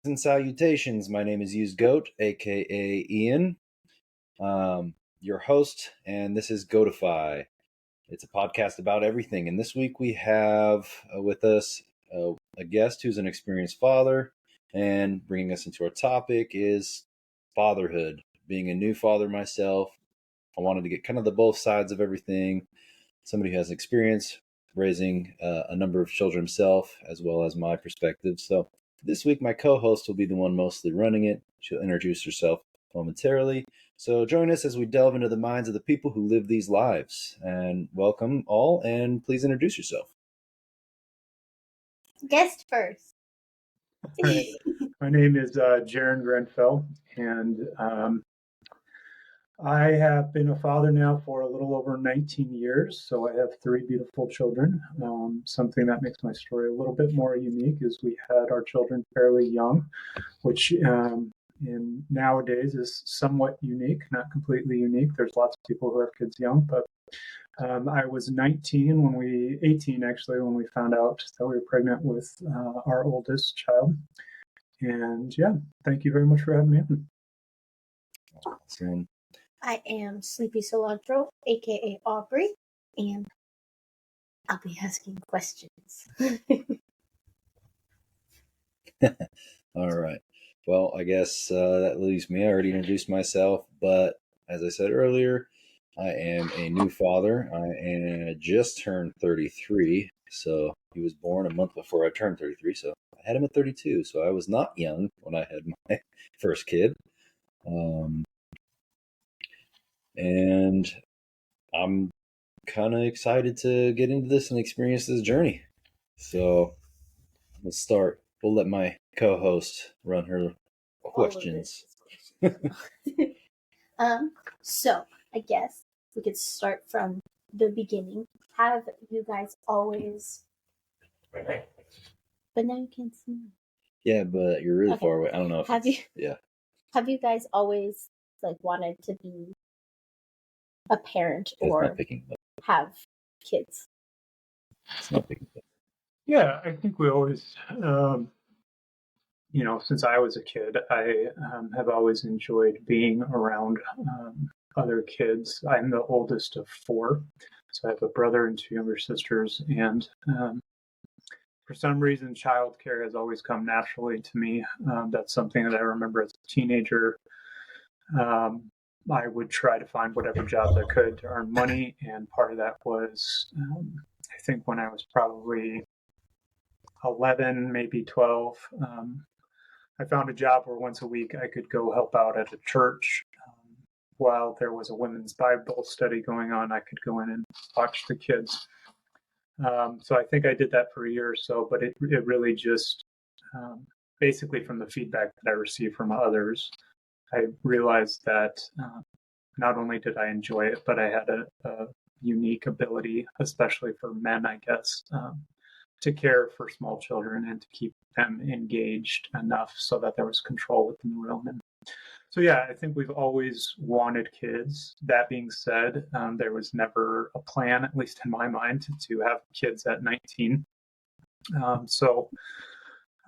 And salutations. My name is Used Goat, aka Ian, your host, and this is Goatify. It's a podcast about everything. And this week we have with us a guest who's an experienced father, and bringing us into our topic is fatherhood. Being a new father myself, I wanted to get kind of the both sides of everything. Somebody who has experience raising a number of children himself, as well as my perspective. So this week, my co-host will be the one mostly running it. She'll introduce herself momentarily. So join us as we delve into the minds of the people who live these lives. And welcome all, and please introduce yourself. Guest first. Right. My name is Jaron Grenfell, and I have been a father now for a little over 19 years, so I have 3 beautiful children. Something that makes my story a little bit more unique is we had our children fairly young, which in nowadays is somewhat unique, not completely unique. There's lots of people who have kids young, but I was 18 when we found out that we were pregnant with our oldest child. And yeah, thank you very much for having me on. Awesome. I am Sleepy Cilantro, aka Aubrey, and I'll be asking questions. All right. Well, I guess that leaves me. I already introduced myself, but as I said earlier, I am a new father. I just turned 33. So he was born a month before I turned 33. So I had him at 32. So I was not young when I had my first kid. And I'm kind of excited to get into this and experience this journey. So let's start. We'll let my co-host run her questions. So I guess we could start from the beginning. Have you guys always? But now you can't see me. Yeah, but you're really far away. I don't know if have you. Yeah. Have you guys always wanted to be a parent or have kids? It's not picking up. Yeah, I think we always, since I was a kid, I have always enjoyed being around other kids. I'm the oldest of 4, so I have a brother and 2 younger sisters, and for some reason, childcare has always come naturally to me. That's something that I remember as a teenager. I would try to find whatever jobs I could to earn money, and part of that was, I think when I was probably 11, maybe 12, I found a job where once a week I could go help out at a church. While there was a women's Bible study going on, I could go in and watch the kids. So I think I did that for a year or so, but it really just, basically from the feedback that I received from others, I realized that not only did I enjoy it, but I had a unique ability, especially for men, I guess, to care for small children and to keep them engaged enough so that there was control within the room. And so, yeah, I think we've always wanted kids. That being said, there was never a plan, at least in my mind, to have kids at 19.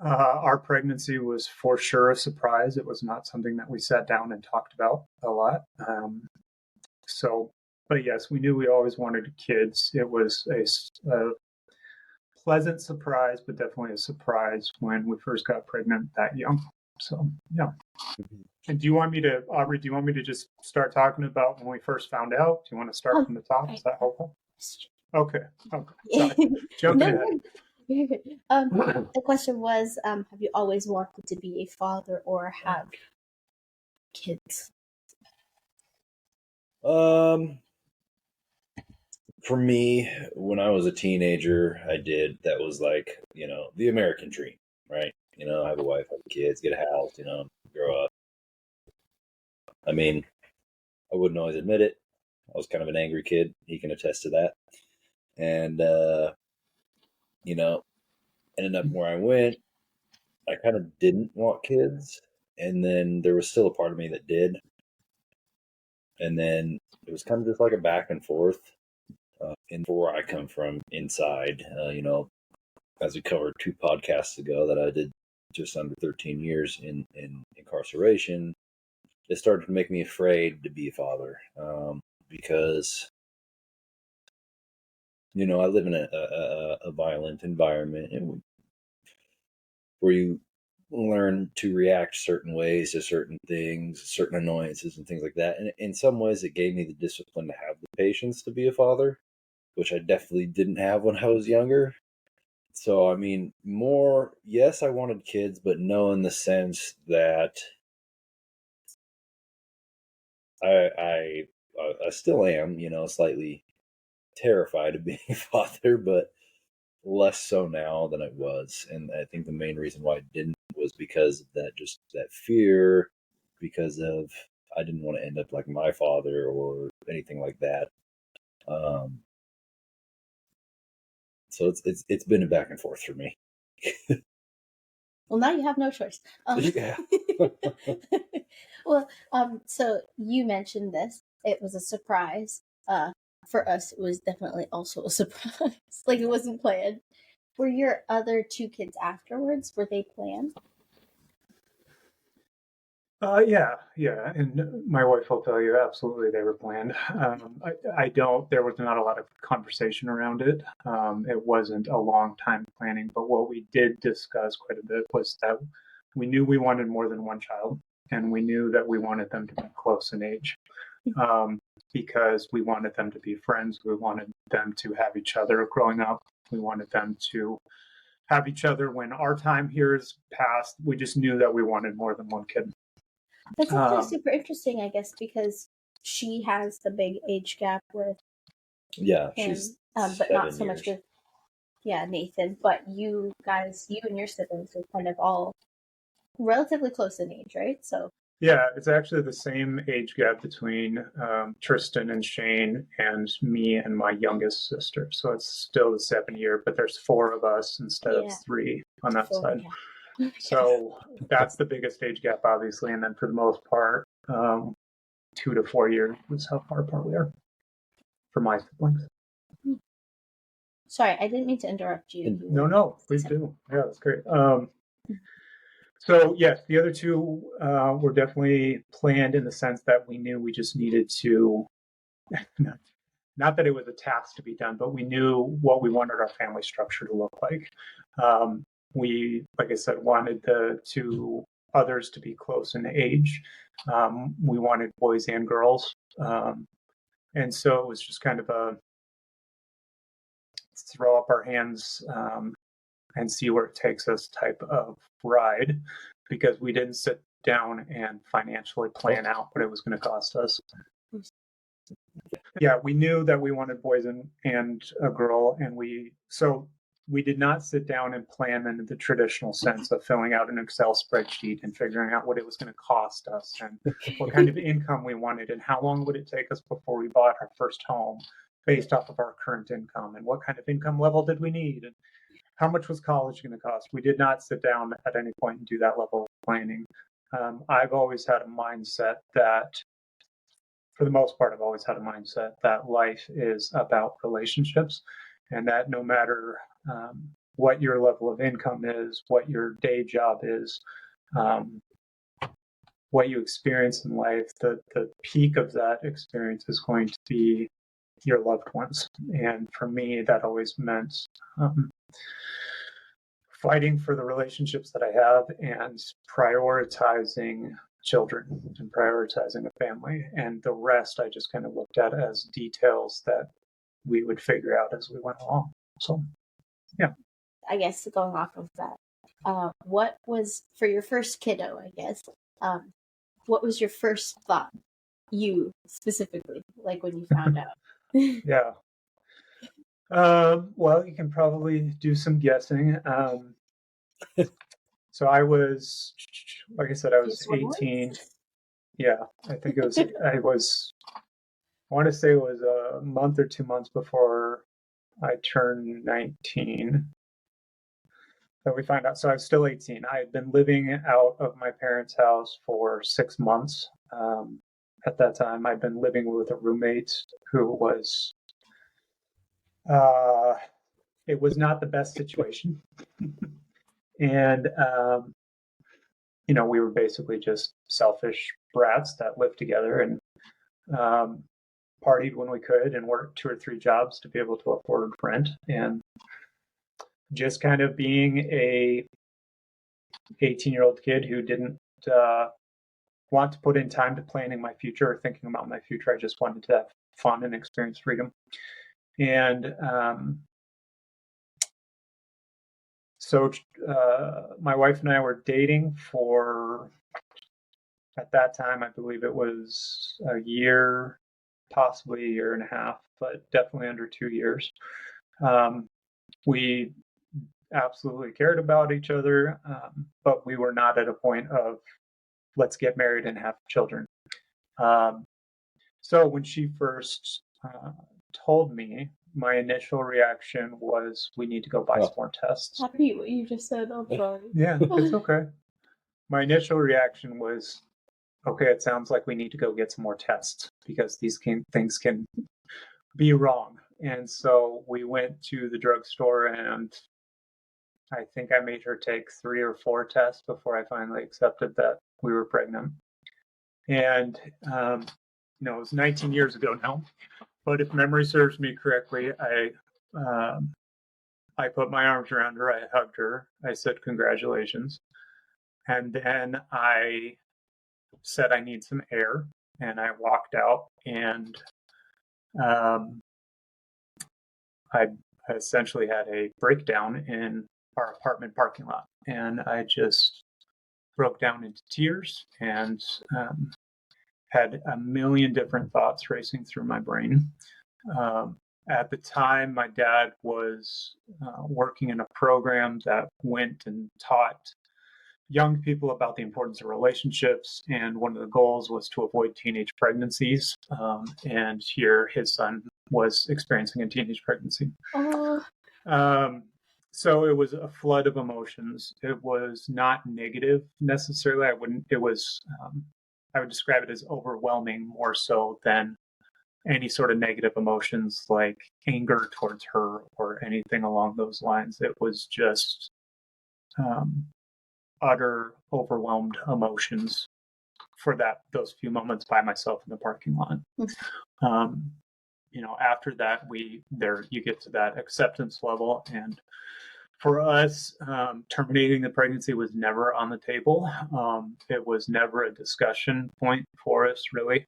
Our pregnancy was for sure a surprise. It was not something that we sat down and talked about a lot. But yes, we knew we always wanted kids. It was a pleasant surprise, but definitely a surprise when we first got pregnant that young. So, yeah. And Aubrey, do you want me to just start talking about when we first found out? Do you want to start from the top? Is that helpful? Okay. Sorry. Jumping ahead. The question was, have you always wanted to be a father or have kids? For me, when I was a teenager, I did. That was the American dream, right? Have a wife, have kids, get a house, grow up. I mean, I wouldn't always admit it. I was kind of an angry kid. He can attest to that. And, ended up where I went. I kind of didn't want kids. And then there was still a part of me that did. And then it was kind of just like a back and forth. And where I come from inside, as we covered 2 podcasts ago that I did just under 13 years in incarceration, it started to make me afraid to be a father, because, you know, I live in a violent environment where you learn to react certain ways to certain things, certain annoyances and things like that. And in some ways, it gave me the discipline to have the patience to be a father, which I definitely didn't have when I was younger. So, I mean, yes, I wanted kids, but no, in the sense that I still am, you know, slightly terrified of being a father, but less so now than I was. And I think the main reason why I didn't was because of that fear, because of I didn't want to end up like my father or anything like that. So it's been a back and forth for me. Well, now you have no choice. Yeah. Well, so you mentioned this. It was a surprise. For us, it was definitely also a surprise. Like, it wasn't planned. Were your other two kids afterwards? Were they planned? Yeah, and my wife will tell you absolutely they were planned. I don't. There was not a lot of conversation around it. It wasn't a long time planning, but what we did discuss quite a bit was that we knew we wanted more than one child, and we knew that we wanted them to be close in age, because we wanted them to be friends. We wanted them to have each other growing up. We wanted them to have each other when our time here is past. We just knew that we wanted more than one kid. That's actually super interesting, I guess, because she has the big age gap with him, she's but not so much with Nathan. But you guys, you and your siblings are kind of all relatively close in age, right? So yeah, it's actually the same age gap between Tristan and Shane and me and my youngest sister. So it's still the 7 year, but there's 4 of us instead of 3 on that side. Yeah. So that's the biggest age gap, obviously. And then for the most part, 2 to 4 years was how far apart we are for my siblings. Sorry, I didn't mean to interrupt you. No, please do. Yeah, that's great. So yes, the other 2 were definitely planned in the sense that we knew we just needed to, not that it was a task to be done, but we knew what we wanted our family structure to look like. We, like I said, wanted the 2 others to be close in age. We wanted boys and girls. And so it was just kind of a throw up our hands and see where it takes us type of ride, because we didn't sit down and financially plan out what it was going to cost us. Yeah, we knew that we wanted boys and a girl, and we did not sit down and plan in the traditional sense of filling out an Excel spreadsheet and figuring out what it was going to cost us and what kind of income we wanted and how long would it take us before we bought our first home based off of our current income, and what kind of income level did we need, and how much was college going to cost. We did not sit down at any point and do that level of planning. I've always had a mindset that, for the most part, I've always had a mindset that life is about relationships, and that no matter what your level of income is, what your day job is, what you experience in life, the peak of that experience is going to be your loved ones. And for me, that always meant fighting for the relationships that I have and prioritizing children and prioritizing a family. And the rest I just kind of looked at as details that we would figure out as we went along. So, yeah. I guess going off of that, what was, for your first kiddo, I guess, what was your first thought, you specifically, like when you found out? Yeah. Well, you can probably do some guessing. So I was, like I said, I was 18. Yeah, I think it was, I want to say it was a month or 2 months before I turned 19 that we found out. So I was still 18. I had been living out of my parents' house for 6 months. At that time, I'd been living with a roommate who was, it was not the best situation. And we were basically just selfish brats that lived together and partied when we could and worked 2 or 3 jobs to be able to afford rent, and just kind of being a 18-year-old kid who didn't want to put in time to planning my future or thinking about my future. I just wanted to have fun and experience freedom. And so my wife and I were dating for, at that time, I believe it was a year, possibly a year and a half, but definitely under 2 years. We absolutely cared about each other, but we were not at a point of let's get married and have children. So when she first told me, my initial reaction was, we need to go buy some more tests. I repeat what you just said. I'm sorry. Yeah, it's okay. My initial reaction was, okay, it sounds like we need to go get some more tests because these things can be wrong. And so we went to the drugstore, and I think I made her take 3 or 4 tests before I finally accepted that we were pregnant. And, it was 19 years ago now, but if memory serves me correctly, I put my arms around her, I hugged her, I said congratulations, and then I said I need some air, and I walked out, and I essentially had a breakdown in our apartment parking lot, and I just broke down into tears and had a million different thoughts racing through my brain. At the time, my dad was working in a program that went and taught young people about the importance of relationships, and one of the goals was to avoid teenage pregnancies. And here, his son was experiencing a teenage pregnancy. So it was a flood of emotions. It was not negative necessarily. I would describe it as overwhelming more so than any sort of negative emotions like anger towards her or anything along those lines. It was just utter overwhelmed emotions for those few moments by myself in the parking lot. After that, you get to that acceptance level, and for us, terminating the pregnancy was never on the table. It was never a discussion point for us, really.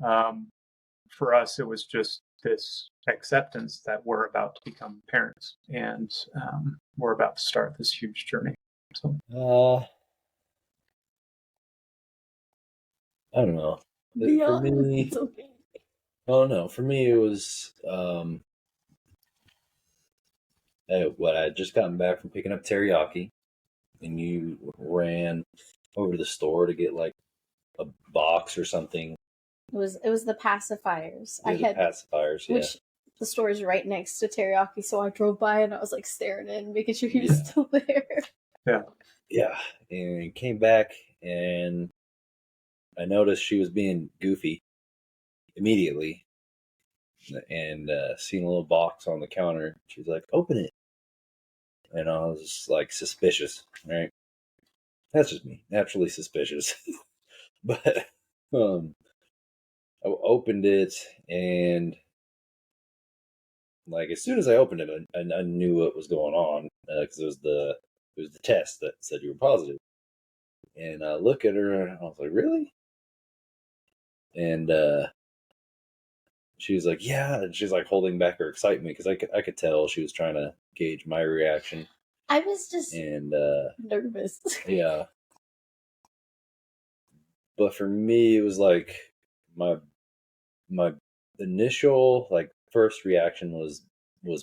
For us, it was just this acceptance that we're about to become parents, and we're about to start this huge journey. So, I don't know. Be For honest, me, it's okay. oh no, for me it was what I had just gotten back from picking up teriyaki, and you ran over to the store to get like a box or something. It was the pacifiers. I had pacifiers, yeah. Which the store is right next to teriyaki, so I drove by and I was like staring in, making sure he was still there. Yeah, and came back and I noticed she was being goofy immediately, and seeing a little box on the counter. She's like, "Open it," and I was like suspicious. Right, that's just me, naturally suspicious. But I opened it, and like as soon as I opened it, I knew what was going on because it was the test that said you were positive. And I look at her, and I was like, "Really?" And she was like, "Yeah," and she's like holding back her excitement because I could tell she was trying to gauge my reaction. I was just nervous. Yeah. But for me, it was like my initial like first reaction was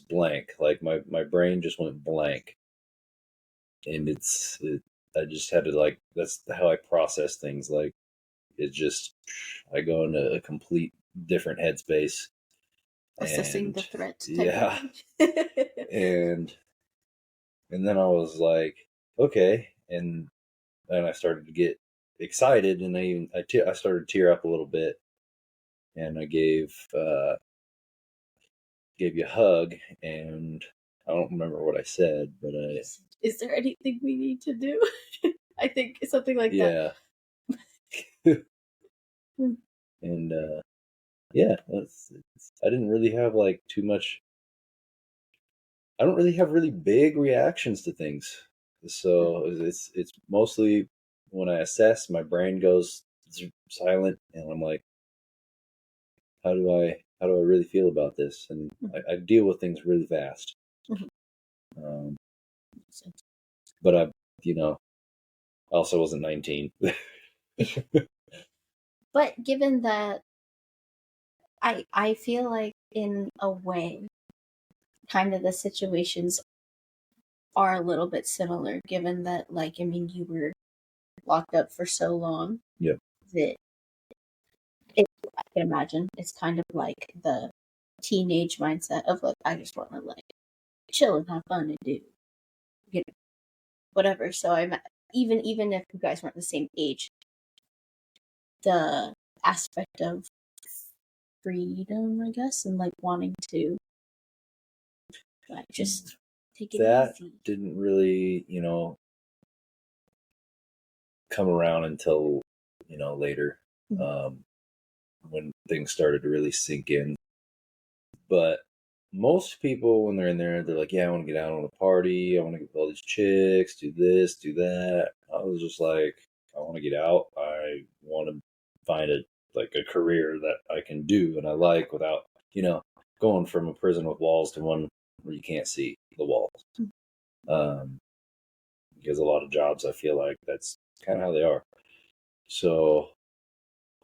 blank. Like my brain just went blank, and I just had to like that's how I process things. Like it just I go into a complete different headspace. Assessing the threat. Yeah. and then I was like, okay, and then I started to get excited, and I started to tear up a little bit, and I gave you a hug, and I don't remember what I said, but is there anything we need to do? I think something like that. Yeah. And yeah, I didn't really have like too much. I don't really have really big reactions to things. So it's mostly when I assess, my brain goes silent, and I'm like, how do I really feel about this? And I deal with things really fast. Um, but I, also wasn't 19. But given that, I feel like in a way, kind of the situations are a little bit similar, given that, like, I mean, you were locked up for so long. Yeah. That I can imagine it's kind of like the teenage mindset of like, I just want to like chill and have fun and do, whatever. So I'm even if you guys weren't the same age, the aspect of freedom, I guess, and like wanting to like just take it that easy. didn't really, come around until, later, when things started to really sink in. But most people, when they're in there, they're like, yeah, I want to get out, I want to party, I want to get with all these chicks, do this, do that. I was just like, I want to get out. I want to find a career that I can do and I like without, going from a prison with walls to one where you can't see the walls. Because a lot of jobs, I feel like that's kind of how they are. So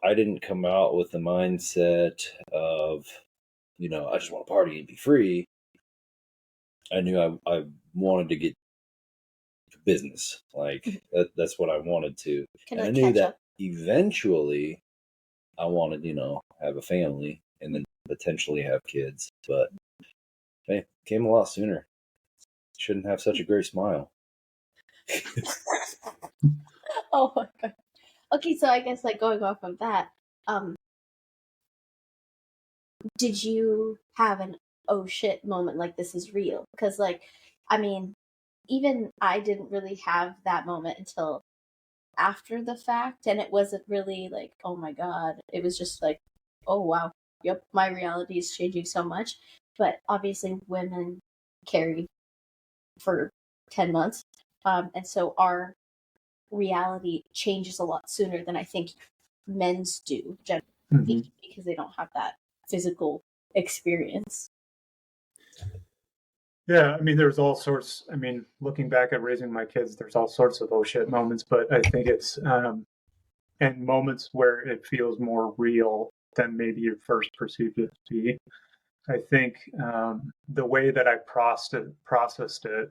I didn't come out with the mindset of, I just want to party and be free. I knew I wanted to get to business. Like that's what I wanted to. And I knew that eventually I wanted, have a family and then potentially have kids. But hey, it came a lot sooner. Shouldn't have such a great smile. Oh my god. Okay, so I guess like going off of that, did you have an oh shit moment like this is real? Because like, I mean, even I didn't really have that moment until after the fact, and it wasn't really like, oh my god. It was just like, oh wow, yep, my reality is changing so much. But obviously, women carry for 10 months, and so our reality changes a lot sooner than I think men's do, generally, because they don't have that physical experience. Yeah, I mean, there's all sorts. I mean, looking back at raising my kids, there's all sorts of oh shit moments, but I think it's and moments where it feels more real than maybe you first perceived it to be. I think the way that I processed it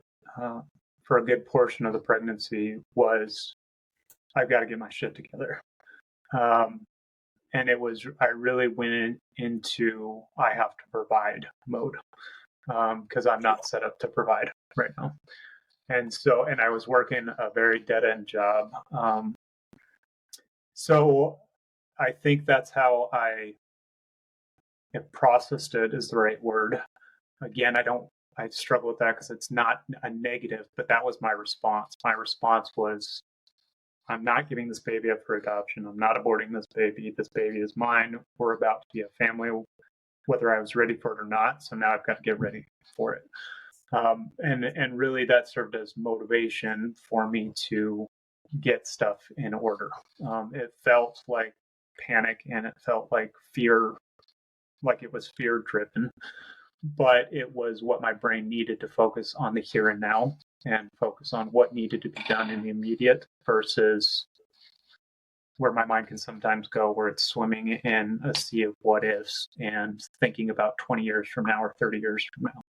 for a good portion of the pregnancy was, I've got to get my shit together. And I really went into I have to provide mode because I'm not set up to provide right now. And I was working a very dead end job. So I think that's how I processed it is the right word. Again, I struggle with that because it's not a negative, but that was my response. My response was, I'm not giving this baby up for adoption. I'm not aborting this baby. This baby is mine. We're about to be a family, whether I was ready for it or not. So now I've got to get ready for it. And really that served as motivation for me to get stuff in order. It felt like panic and it felt like fear, like it was fear driven, but it was what my brain needed to focus on the here and now and focus on what needed to be done in the immediate versus where my mind can sometimes go, where it's swimming in a sea of what ifs and thinking about 20 years from now or 30 years from now.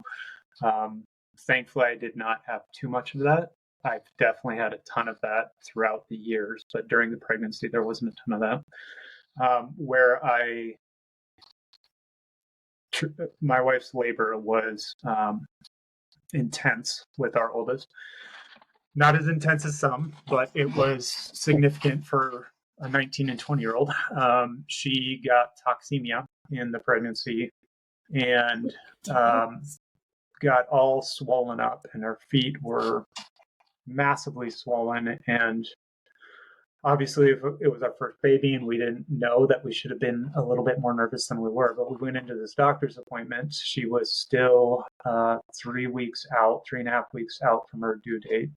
Thankfully, I did not have too much of that. I've definitely had a ton of that throughout the years, but during the pregnancy, there wasn't a ton of that. My wife's labor was intense with our oldest. Not as intense as some, but it was significant for a 19 and 20-year-old. She got toxemia in the pregnancy and got all swollen up, and her feet were massively swollen, and obviously, if it was our first baby and we didn't know, that we should have been a little bit more nervous than we were. But we went into this doctor's appointment. She was still 3 weeks out, 3.5 weeks out from her due date.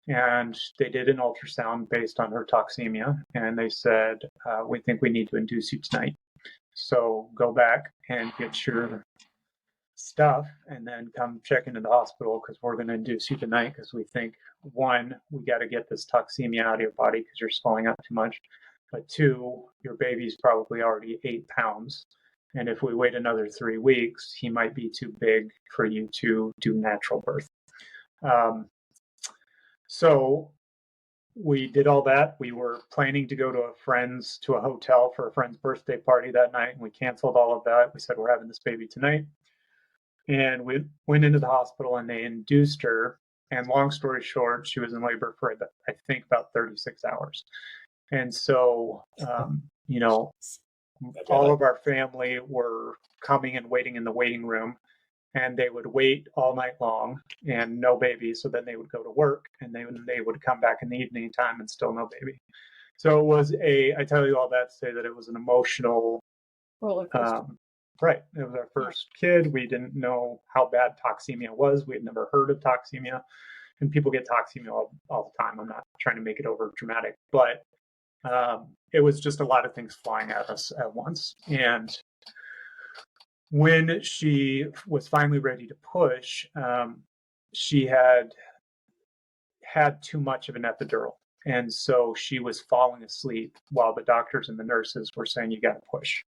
And they did an ultrasound based on her toxemia. And they said, we think we need to induce you tonight. So go back and get your stuff and then come check into the hospital because we're going to induce you tonight because we think, one, we got to get this toxemia out of your body because you're swelling up too much. But two, your baby's probably already 8 pounds. And if we wait another 3 weeks, he might be too big for you to do natural birth. So we did all that. We were planning to go to a hotel for a friend's birthday party that night, and we canceled all of that. We said, we're having this baby tonight. And we went into the hospital and they induced her. And long story short, she was in labor for, I think, about 36 hours. And so, all of our family were coming and waiting in the waiting room. And they would wait all night long and no baby. So then they would go to work and they would come back in the evening time and still no baby. So it was I tell you all that to say that it was an emotional roller coaster. Right. It was our first kid. We didn't know how bad toxemia was. We had never heard of toxemia. And people get toxemia all the time. I'm not trying to make it over dramatic, but it was just a lot of things flying at us at once. And when she was finally ready to push, she had too much of an epidural. And so she was falling asleep while the doctors and the nurses were saying, you got to push.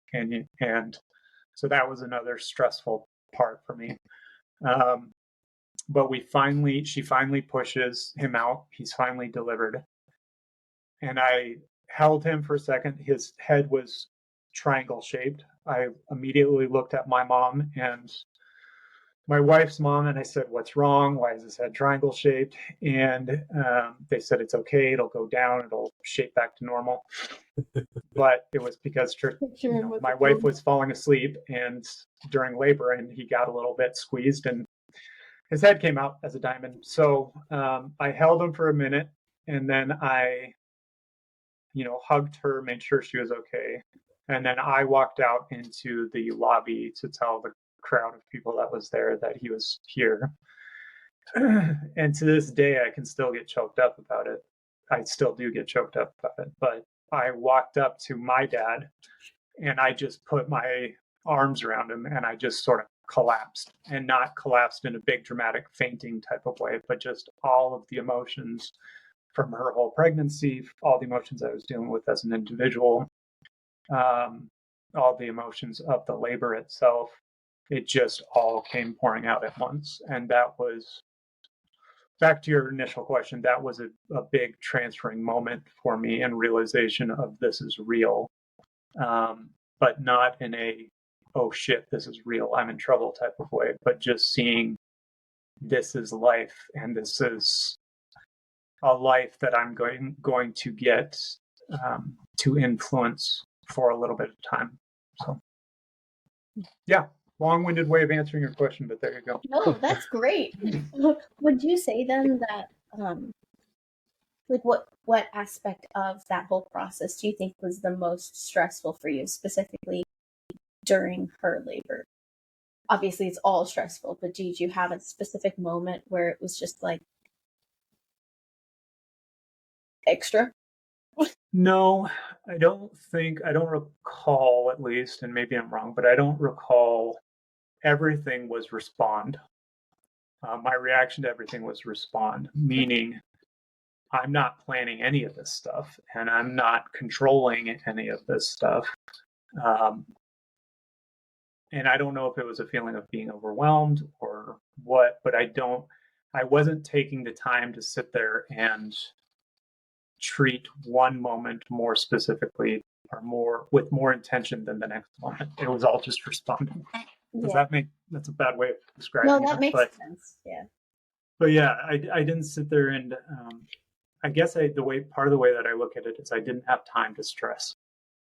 And so that was another stressful part for me. But she finally pushes him out. He's finally delivered. And I held him for a second. His head was triangle shaped. I immediately looked at my mom and my wife's mom and I said, what's wrong? Why is his head triangle shaped? And they said, it's okay. It'll go down. It'll shape back to normal. But it was because my wife was falling asleep and during labor and he got a little bit squeezed and his head came out as a diamond. So I held him for a minute and then I hugged her, made sure she was okay. And then I walked out into the lobby to tell the crowd of people that was there that he was here. And to this day, I can still get choked up about it. I still do get choked up about it. But I walked up to my dad and I just put my arms around him and I just sort of collapsed, and not collapsed in a big dramatic fainting type of way, but just all of the emotions from her whole pregnancy, all the emotions I was dealing with as an individual, all the emotions of the labor itself, it just all came pouring out at once. And that was, back to your initial question, that was a big transferring moment for me and realization of this is real, but not in a, oh shit, this is real, I'm in trouble type of way, but just seeing this is life and this is a life that I'm going to get to influence for a little bit of time. So, yeah, long-winded way of answering your question, but there you go. No, that's great. Would you say then that, what aspect of that whole process do you think was the most stressful for you, specifically during her labor? Obviously, it's all stressful, but did you have a specific moment where it was just like extra? No, I don't recall, at least, and maybe I'm wrong, but I don't recall everything was respond. My reaction to everything was respond, meaning I'm not planning any of this stuff and I'm not controlling any of this stuff. And I don't know if it was a feeling of being overwhelmed or what, but I wasn't taking the time to sit there and treat one moment more specifically or with more intention than the next moment. It was all just responding. That's a bad way of describing it. No, that makes sense. Yeah. But yeah, I didn't sit there and I guess part of the way that I look at it is I didn't have time to stress.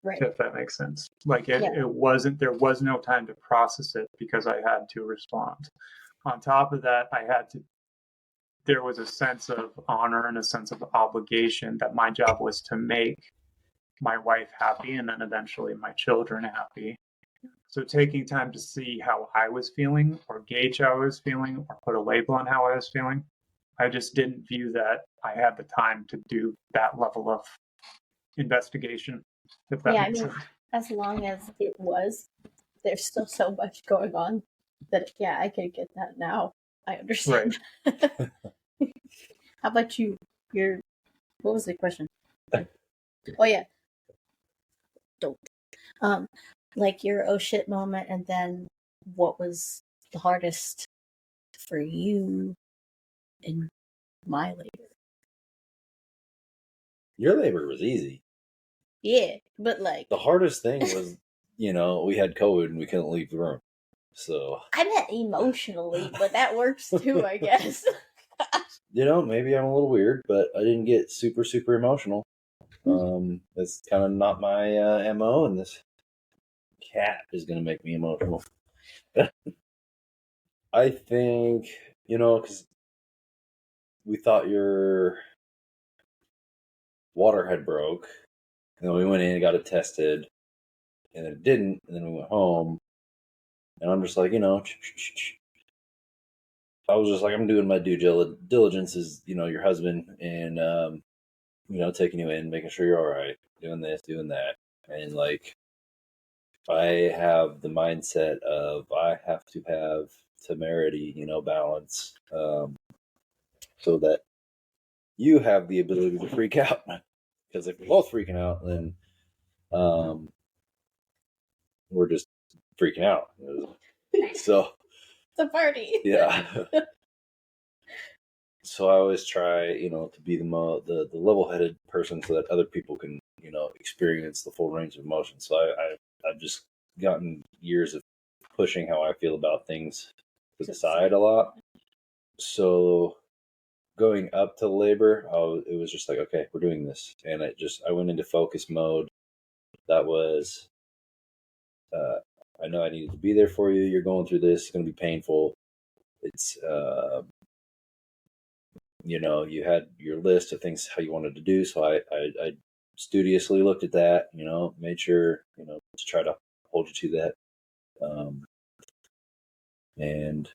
Right. If that makes sense. Like there was no time to process it because I had to respond. On top of that, I had to there was a sense of honor and a sense of obligation that my job was to make my wife happy and then eventually my children happy. So taking time to see how I was feeling or gauge how I was feeling or put a label on how I was feeling, I just didn't view that I had the time to do that level of investigation, if that makes sense. As long as it was, there's still so much going on that, yeah, I can get that now. I understand. Right. How about you? What was the question? Oh, yeah. Don't. Like your oh shit moment, and then what was the hardest for you in my labor? Your labor was easy. Yeah, but like the hardest thing was, we had COVID and we couldn't leave the room. So I meant emotionally, but that works too, I guess. Maybe I'm a little weird, but I didn't get super, super emotional. That's kind of not my MO, and this cat is going to make me emotional. I think, because we thought your water had broke, and then we went in and got it tested, and it didn't, and then we went home, and I'm just like, I was just like, I'm doing my due diligence as, your husband, and, taking you in, making sure you're all right, doing this, doing that. And like, I have the mindset of I have to have temerity, balance, so that you have the ability to freak out. Because if we're both freaking out, then we're just freaking out. So it's a party. Yeah. So I always try, to be the level-headed person so that other people can, experience the full range of emotion. So I've just gotten years of pushing how I feel about things to the side a lot. So going up to labor, it was just like, okay, we're doing this. And I went into focus mode. That was, I know I needed to be there for you. You're going through this. It's going to be painful. It's, you had your list of things how you wanted to do. So I studiously looked at that, made sure, to try to hold you to that. And,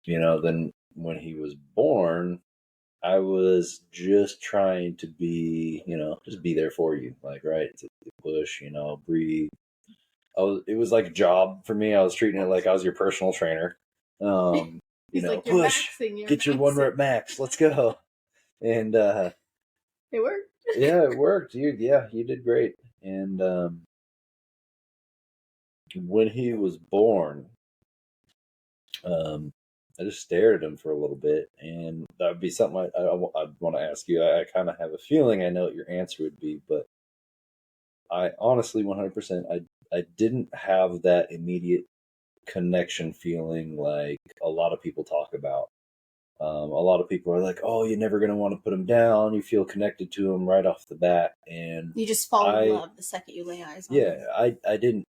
then when he was born, I was just trying to be, just be there for you. Like, right, to push, breathe. It was like a job for me. I was treating it like I was your personal trainer. Like, push, get your 1 rep max. Let's go. And it worked. Yeah, it worked, dude. Yeah, you did great. And when he was born, I just stared at him for a little bit, and that would be something I'd want to ask you. I kind of have a feeling I know what your answer would be, but I honestly, 100%, I didn't have that immediate connection feeling like a lot of people talk about. A lot of people are like, "Oh, you're never gonna want to put him down. You feel connected to him right off the bat," and you just fall in love the second you lay eyes on him. Yeah, I didn't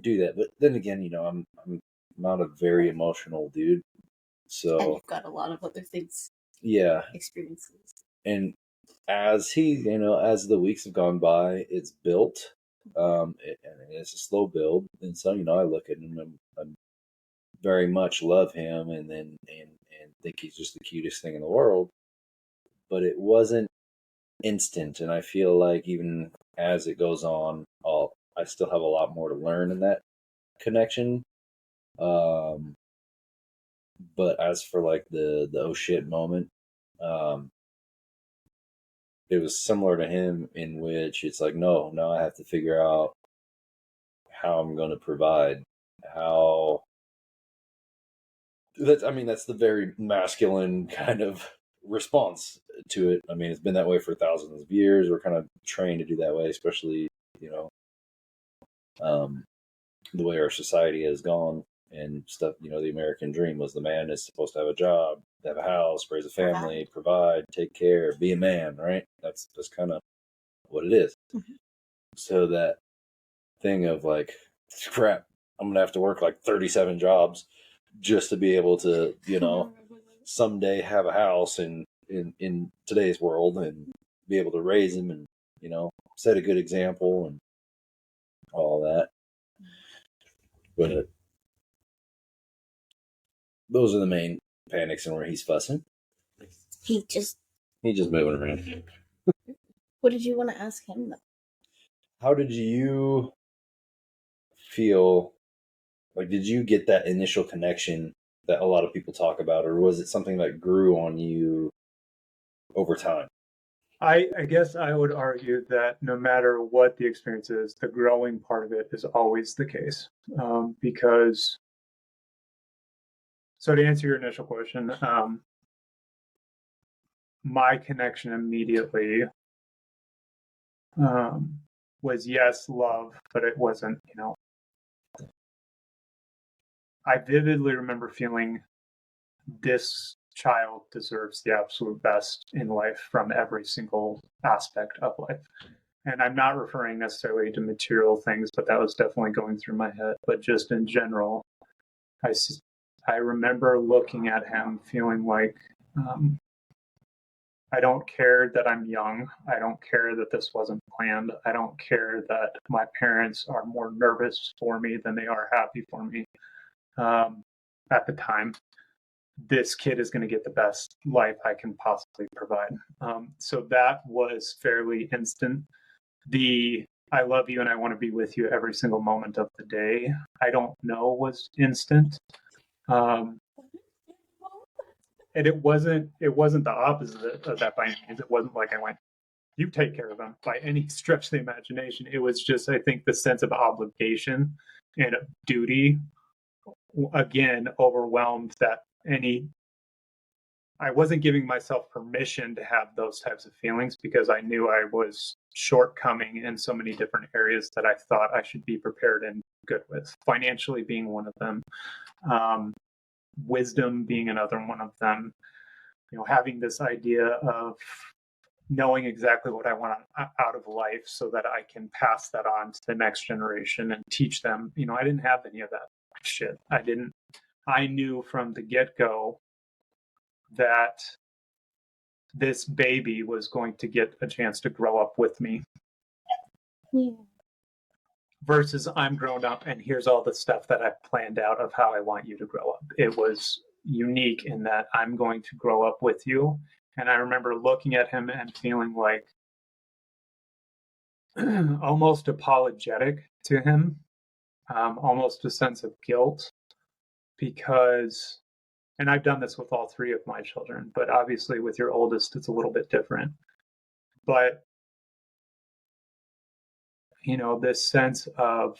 do that, but then again, I'm not a very emotional dude, so and you've got a lot of other things. Yeah, experiences. And as as the weeks have gone by, it's built. And it's a slow build, and so I look at him and very much love him, and think he's just the cutest thing in the world. But it wasn't instant, and I feel like even as it goes on, I still have a lot more to learn in that connection. But as for like the oh shit moment, it was similar to him in which it's like, no, I have to figure out how I'm going to provide. That's the very masculine kind of response to it. I mean, it's been that way for thousands of years. We're kind of trained to do that way, especially, the way our society has gone and stuff. The American dream was the man is supposed to have a job, have a house, raise a family, provide, take care, be a man, right? That's kind of what it is. Mm-hmm. So that thing of like, crap, I'm going to have to work like 37 jobs just to be able to, someday have a house in today's world and be able to raise him and, set a good example and all that. But those are the main panics and where he's fussing. He's just moving around. What did you want to ask him though? How did you feel? Like, did you get that initial connection that a lot of people talk about, or was it something that grew on you over time? I guess I would argue that no matter what the experience is, the growing part of it is always the case. Because, so to answer your initial question, my connection immediately was yes, love, but it wasn't, I vividly remember feeling this child deserves the absolute best in life from every single aspect of life. And I'm not referring necessarily to material things, but that was definitely going through my head. But just in general, I remember looking at him feeling like, I don't care that I'm young. I don't care that this wasn't planned. I don't care that my parents are more nervous for me than they are happy for me. At the time, this kid is going to get the best life I can possibly provide. So that was fairly instant. The I love you and I want to be with you every single moment of the day, I don't know was instant. And it wasn't the opposite of that by any means. It wasn't like I went, you take care of them by any stretch of the imagination. It was just, I think, the sense of obligation and duty again overwhelmed that I wasn't giving myself permission to have those types of feelings because I knew I was shortcoming in so many different areas that I thought I should be prepared and good with, financially being one of them, wisdom being another one of them, having this idea of knowing exactly what I want out of life so that I can pass that on to the next generation and teach them. I didn't have any of that shit. I knew from the get-go that this baby was going to get a chance to grow up with me. Yeah. Versus I'm grown up and here's all the stuff that I've planned out of how I want you to grow up. It was unique in that I'm going to grow up with you. And I remember looking at him and feeling like almost apologetic to him, almost a sense of guilt because, and I've done this with all three of my children, but obviously with your oldest, it's a little bit different. But this sense of,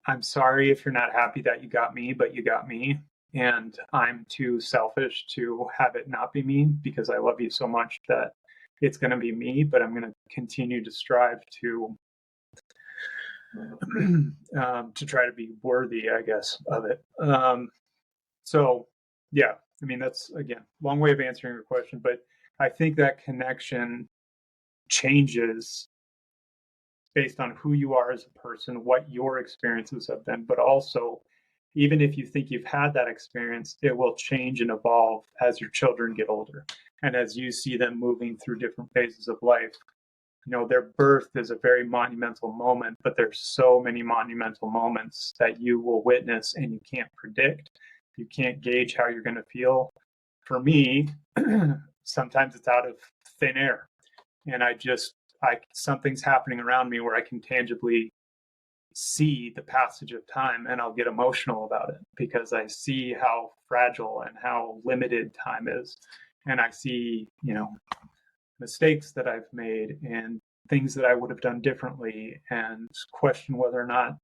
I'm sorry if you're not happy that you got me, but you got me. And I'm too selfish to have it not be me because I love you so much that it's going to be me, but I'm going to continue to strive to try to be worthy, I guess, of it. So, yeah, I mean, that's, again, long way of answering your question, but I think that connection changes based on who you are as a person, what your experiences have been, but also, even if you think you've had that experience, it will change and evolve as your children get older. And as you see them moving through different phases of life, their birth is a very monumental moment, but there's so many monumental moments that you will witness and you can't predict. You can't gauge how you're going to feel. For me, sometimes it's out of thin air. And something's happening around me where I can tangibly see the passage of time and I'll get emotional about it because I see how fragile and how limited time is. And I see, mistakes that I've made and things that I would have done differently and question whether or not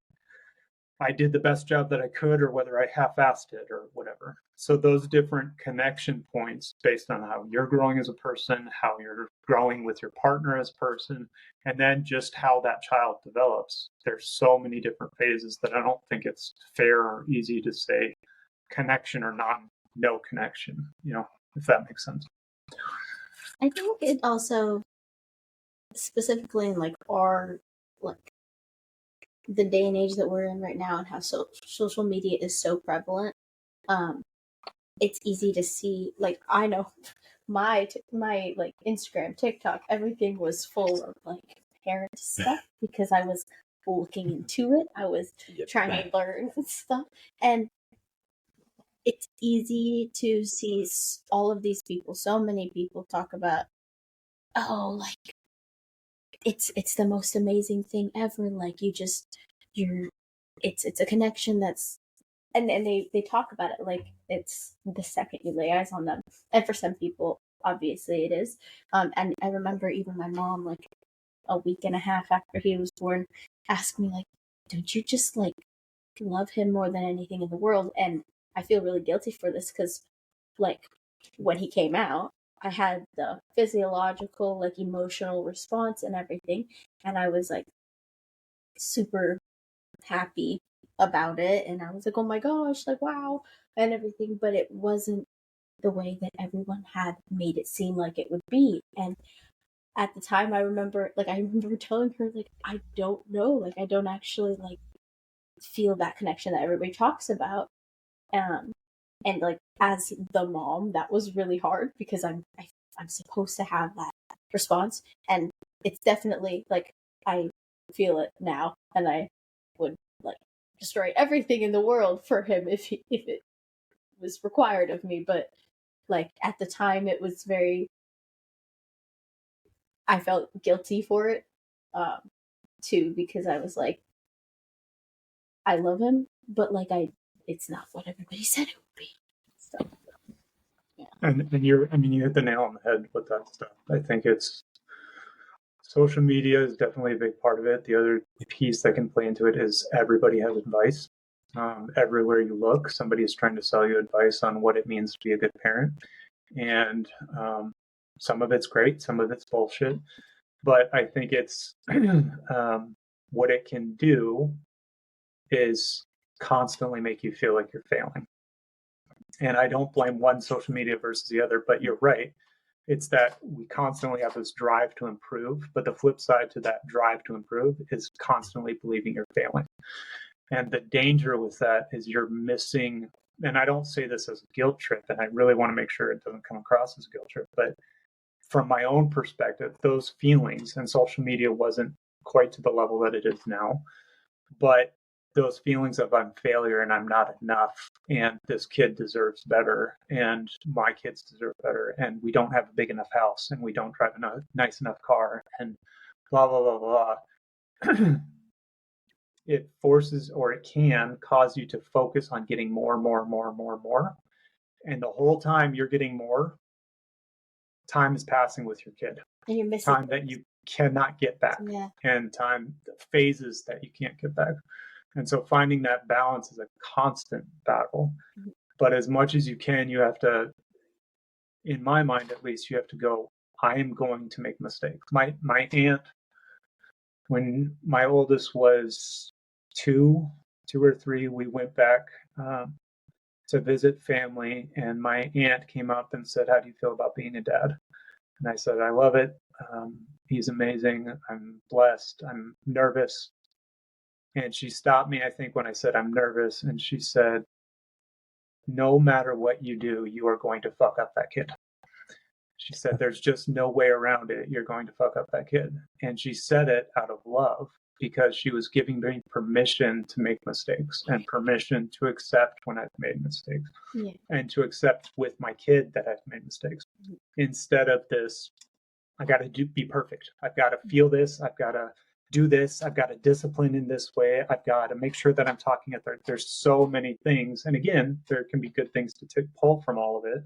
I did the best job that I could or whether I half-assed it or whatever. So those different connection points based on how you're growing as a person, how you're growing with your partner as a person, and then just how that child develops. There's so many different phases that I don't think it's fair or easy to say connection or no connection, if that makes sense. I think it also, specifically in the day and age that we're in right now and how social media is so prevalent, it's easy to see, like, I know my like Instagram, TikTok, everything was full of like parent stuff because I was looking into it. I was trying to learn and stuff. And it's easy to see all of these people, so many people talk about, oh, like it's the most amazing thing ever. Like it's a connection that's, and they talk about it like it's the second you lay eyes on them. And for some people, obviously it is. And I remember even my mom, like a week and a half after he was born, asked me like, don't you just like love him more than anything in the world? And I feel really guilty for this because like when he came out, I had the physiological, like emotional response and everything. And I was like super happy about it. And I was like, oh my gosh, like, wow, and everything. But it wasn't the way that everyone had made it seem like it would be. And at the time, I remember telling her, like, I don't know. Like, I don't actually, like, feel that connection that everybody talks about. And like as the mom, that was really hard because I'm supposed to have that response, and it's definitely like I feel it now, and I would like destroy everything in the world for him if it was required of me. But like at the time, it was I felt guilty for it too, because I was like, I love him, but like it's not what everybody said it would be. So, yeah. And you hit the nail on the head with that stuff. I think it's social media is definitely a big part of it. The other piece that can play into it is everybody has advice. Everywhere you look, somebody is trying to sell you advice on what it means to be a good parent. And some of it's great, some of it's bullshit. But I think it's what it can do is constantly make you feel like you're failing. And I don't blame one social media versus the other, but you're right. It's that we constantly have this drive to improve, but the flip side to that drive to improve is constantly believing you're failing. And the danger with that is you're missing, and I don't say this as a guilt trip, and I really want to make sure it doesn't come across as a guilt trip, but from my own perspective, those feelings, and social media wasn't quite to the level that it is now, but those feelings of I'm failure and I'm not enough, and this kid deserves better, and my kids deserve better, and we don't have a big enough house, and we don't drive a nice enough car, and blah, blah, blah, blah. It forces, or it can cause you to focus on getting more. And the whole time you're getting more, time is passing with your kid. And you're missing time that you cannot get back. Yeah. And time phases that you can't get back. And so finding that balance is a constant battle. Mm-hmm. But as much as you can, you have to, in my mind at least, you have to go, I am going to make mistakes. My aunt, when my oldest was two or three, we went back to visit family, and my aunt came up and said, how do you feel about being a dad? And I said, I love it. He's amazing. I'm blessed. I'm nervous. And she stopped me, I think, when I said I'm nervous. And she said, no matter what you do, you are going to fuck up that kid. She said, there's just no way around it. You're going to fuck up that kid. And she said it out of love, because she was giving me permission to make mistakes and permission to accept when I've made mistakes, and to accept with my kid that I've made mistakes, instead of this, I got to be perfect. I've got to feel this. I've got to do this. I've got to discipline in this way. I've got to make sure that I'm talking at there's so many things. And again, there can be good things to pull from all of it.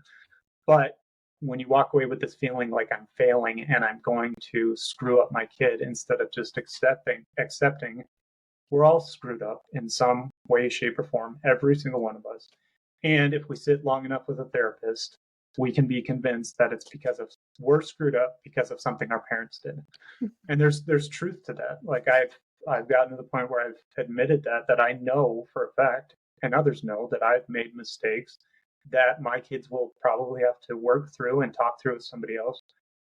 But when you walk away with this feeling like I'm failing and I'm going to screw up my kid, instead of just accepting, we're all screwed up in some way, shape, or form, every single one of us. And if we sit long enough with a therapist, we can be convinced that it's because of, we're screwed up because of something our parents did. And there's truth to that. Like I've gotten to the point where I've admitted that I know for a fact, and others know, that I've made mistakes that my kids will probably have to work through and talk through with somebody else.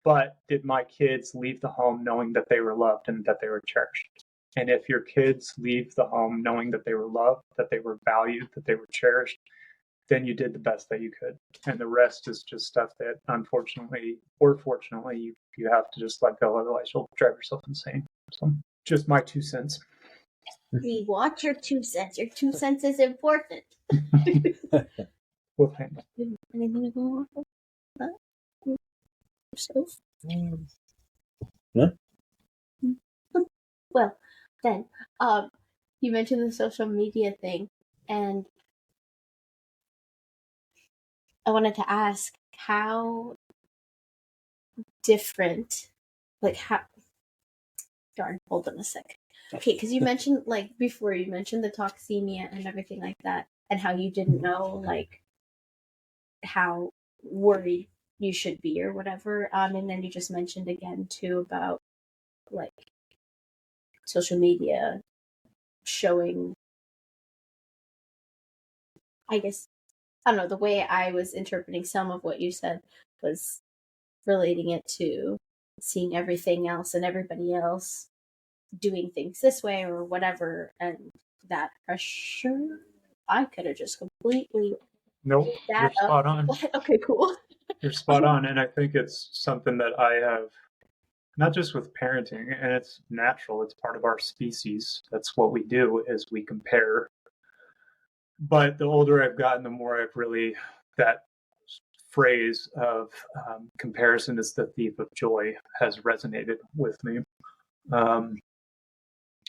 But did my kids leave the home knowing that they were loved and that they were cherished? And if your kids leave the home knowing that they were loved, that they were valued, that they were cherished, then you did the best that you could. And the rest is just stuff that unfortunately or fortunately you have to just let go, otherwise you'll drive yourself insane. So just my 2 cents. We watch your 2 cents. Your 2 cents is important. Well, thanks. Anything to go off of that? Yourself? No? Well, then, you mentioned the social media thing, and I wanted to ask how different, like how, darn, hold on a sec. Okay, because you mentioned, like, before, you mentioned the toxemia and everything like that, and how you didn't know, like, how worried you should be or whatever. And then you just mentioned again, too, about, like, social media showing, I guess, I don't know, the way I was interpreting some of what you said was relating it to seeing everything else and everybody else doing things this way or whatever, and that pressure. I could have just completely Nope, that you're spot up. on. Okay, cool. You're spot on. And I think it's something that I have, not just with parenting, and it's natural, it's part of our species. That's what we do, is we compare. But the older I've gotten, the more I've really, that phrase of comparison is the thief of joy has resonated with me.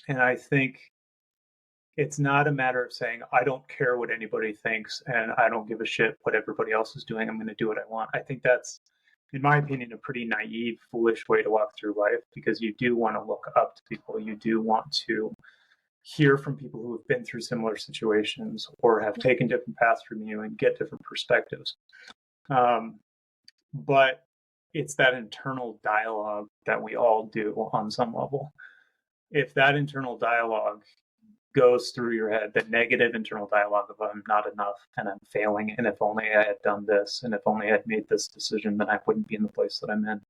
And I think it's not a matter of saying, I don't care what anybody thinks and I don't give a shit what everybody else is doing. I'm going to do what I want. I think that's, in my opinion, a pretty naive, foolish way to walk through life, because you do want to look up to people. You do want to hear from people who have been through similar situations or have taken different paths from you and get different perspectives. But it's that internal dialogue that we all do on some level. If that internal dialogue goes through your head, the negative internal dialogue of I'm not enough and I'm failing, and if only I had done this, and if only I had made this decision, then I wouldn't be in the place that I'm in.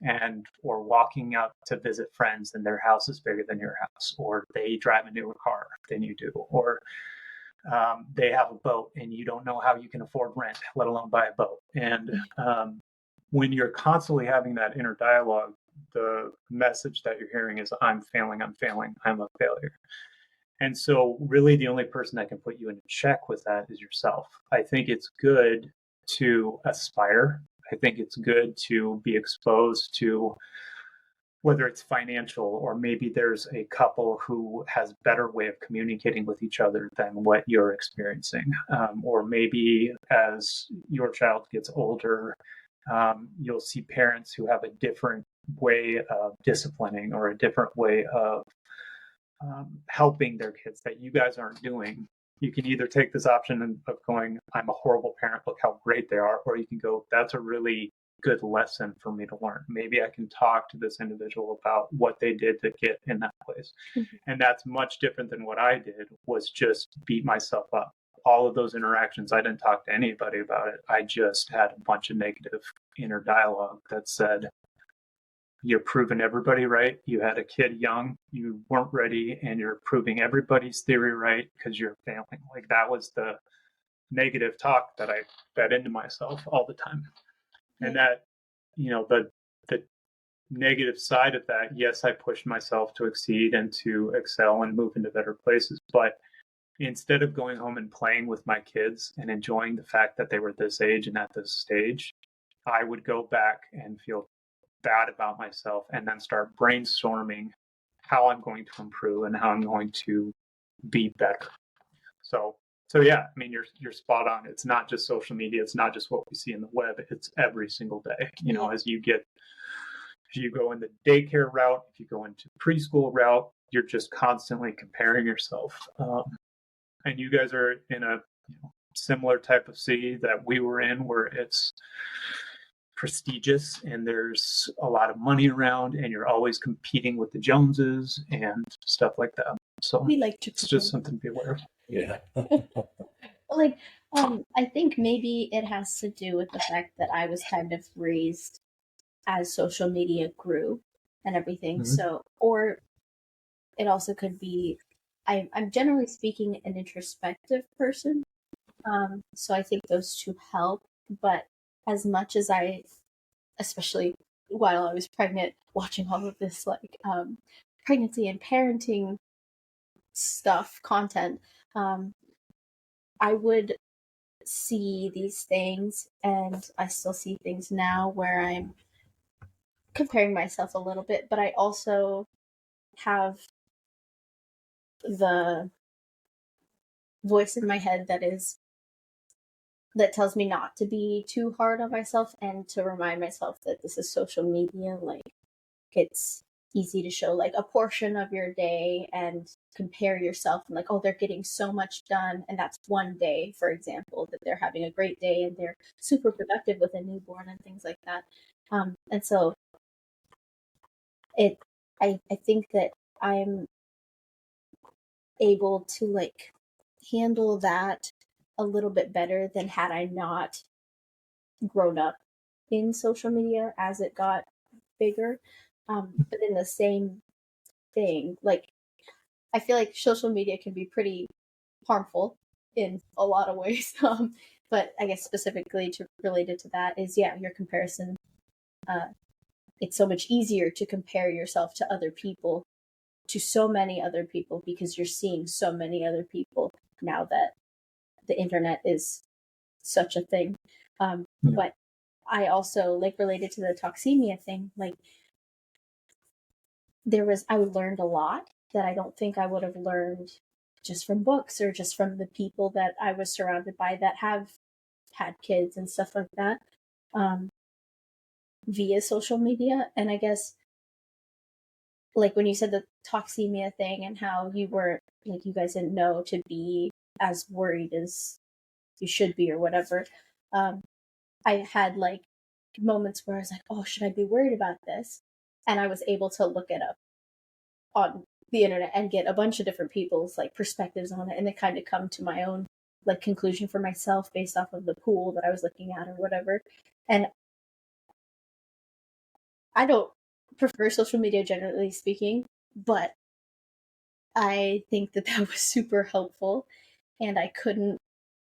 And or walking out to visit friends and their house is bigger than your house, or they drive a newer car than you do, or they have a boat and you don't know how you can afford rent, let alone buy a boat. And when you're constantly having that inner dialogue, the message that you're hearing is I'm failing, I'm a failure. And so really the only person that can put you in check with that is yourself. I think it's good to aspire. I think it's good to be exposed to, whether it's financial, or maybe there's a couple who has better way of communicating with each other than what you're experiencing. Or maybe as your child gets older, you'll see parents who have a different way of disciplining or a different way of helping their kids that you guys aren't doing. You can either take this option of going, I'm a horrible parent, look how great they are, or you can go, that's a really good lesson for me to learn. Maybe I can talk to this individual about what they did to get in that place. Mm-hmm. And that's much different than what I did, was just beat myself up. All of those interactions, I didn't talk to anybody about it. I just had a bunch of negative inner dialogue that said, you're proving everybody right. You had a kid young, you weren't ready, and you're proving everybody's theory right because you're failing. Like, that was the negative talk that I fed into myself all the time. And that, the negative side of that, yes, I pushed myself to exceed and to excel and move into better places. But instead of going home and playing with my kids and enjoying the fact that they were this age and at this stage, I would go back and feel bad about myself and then start brainstorming how I'm going to improve and how I'm going to be better. So yeah, I mean, you're spot on. It's not just social media. It's not just what we see in the web. It's every single day. As you go in the daycare route, if you go into preschool route, you're just constantly comparing yourself. And you guys are in a similar type of city that we were in, where it's prestigious and there's a lot of money around and you're always competing with the Joneses and stuff like that. So we like to it's just something to be aware of. Yeah. I think maybe it has to do with the fact that I was kind of raised as social media grew and everything. Mm-hmm. So, or it also could be, I'm generally speaking an introspective person. So I think those two help. But as much as especially while I was pregnant, watching all of this pregnancy and parenting stuff, content, I would see these things, and I still see things now where I'm comparing myself a little bit, but I also have the voice in my head that tells me not to be too hard on myself and to remind myself that this is social media. Like, it's easy to show like a portion of your day and compare yourself and like, oh, they're getting so much done, and that's one day, for example, that they're having a great day and they're super productive with a newborn and things like that. And so I think that I'm able to like handle that a little bit better than had I not grown up in social media as it got bigger. But in the same thing, like, I feel like social media can be pretty harmful in a lot of ways. But I guess specifically related to that is, yeah, your comparison. It's so much easier to compare yourself to other people, to so many other people, because you're seeing so many other people now that the internet is such a thing. But I also, like, related to the toxemia thing, like, I learned a lot that I don't think I would have learned just from books or just from the people that I was surrounded by that have had kids and stuff like that, via social media. And I guess, like, when you said the toxemia thing and how you were, like, you guys didn't know to be as worried as you should be or whatever, I had like moments where I was like, oh, should I be worried about this? And I was able to look it up on the internet and get a bunch of different people's like perspectives on it, and then kind of come to my own like conclusion for myself based off of the pool that I was looking at or whatever. And I don't prefer social media generally speaking, but I think that that was super helpful, and I couldn't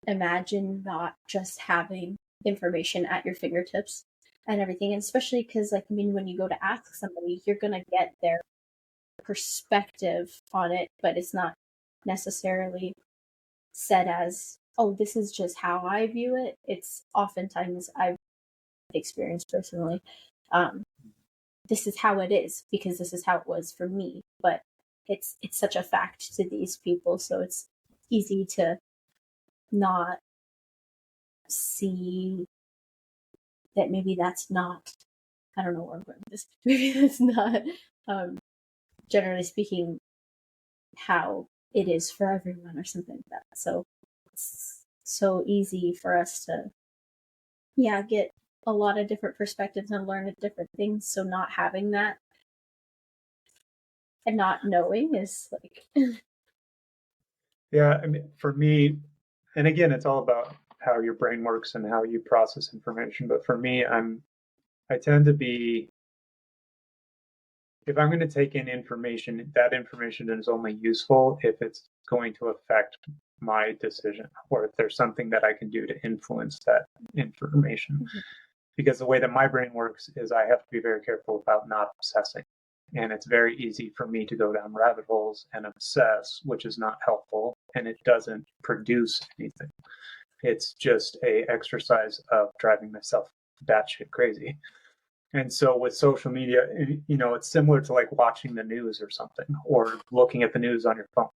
imagine not just having information at your fingertips and everything. And especially because, like, I mean, when you go to ask somebody, you're gonna get their perspective on it, but it's not necessarily said as, oh, this is just how I view it. It's oftentimes, I've experienced personally, this is how it is because this is how it was for me. But it's such a fact to these people, so it's easy to not see that maybe that's not, I don't know where I'm going with this, maybe that's not, generally speaking, how it is for everyone or something like that. So it's so easy for us to, yeah, get a lot of different perspectives and learn different things. So not having that and not knowing is like, Yeah, I mean, for me, and again, it's all about how your brain works and how you process information. But for me, I tend to be, if I'm going to take in information, that information is only useful if it's going to affect my decision, or if there's something that I can do to influence that information. Because the way that my brain works is I have to be very careful about not obsessing. And it's very easy for me to go down rabbit holes and obsess, which is not helpful, and it doesn't produce anything. It's just a exercise of driving myself batshit crazy. And so with social media, it's similar to like watching the news or something, or looking at the news on your phone.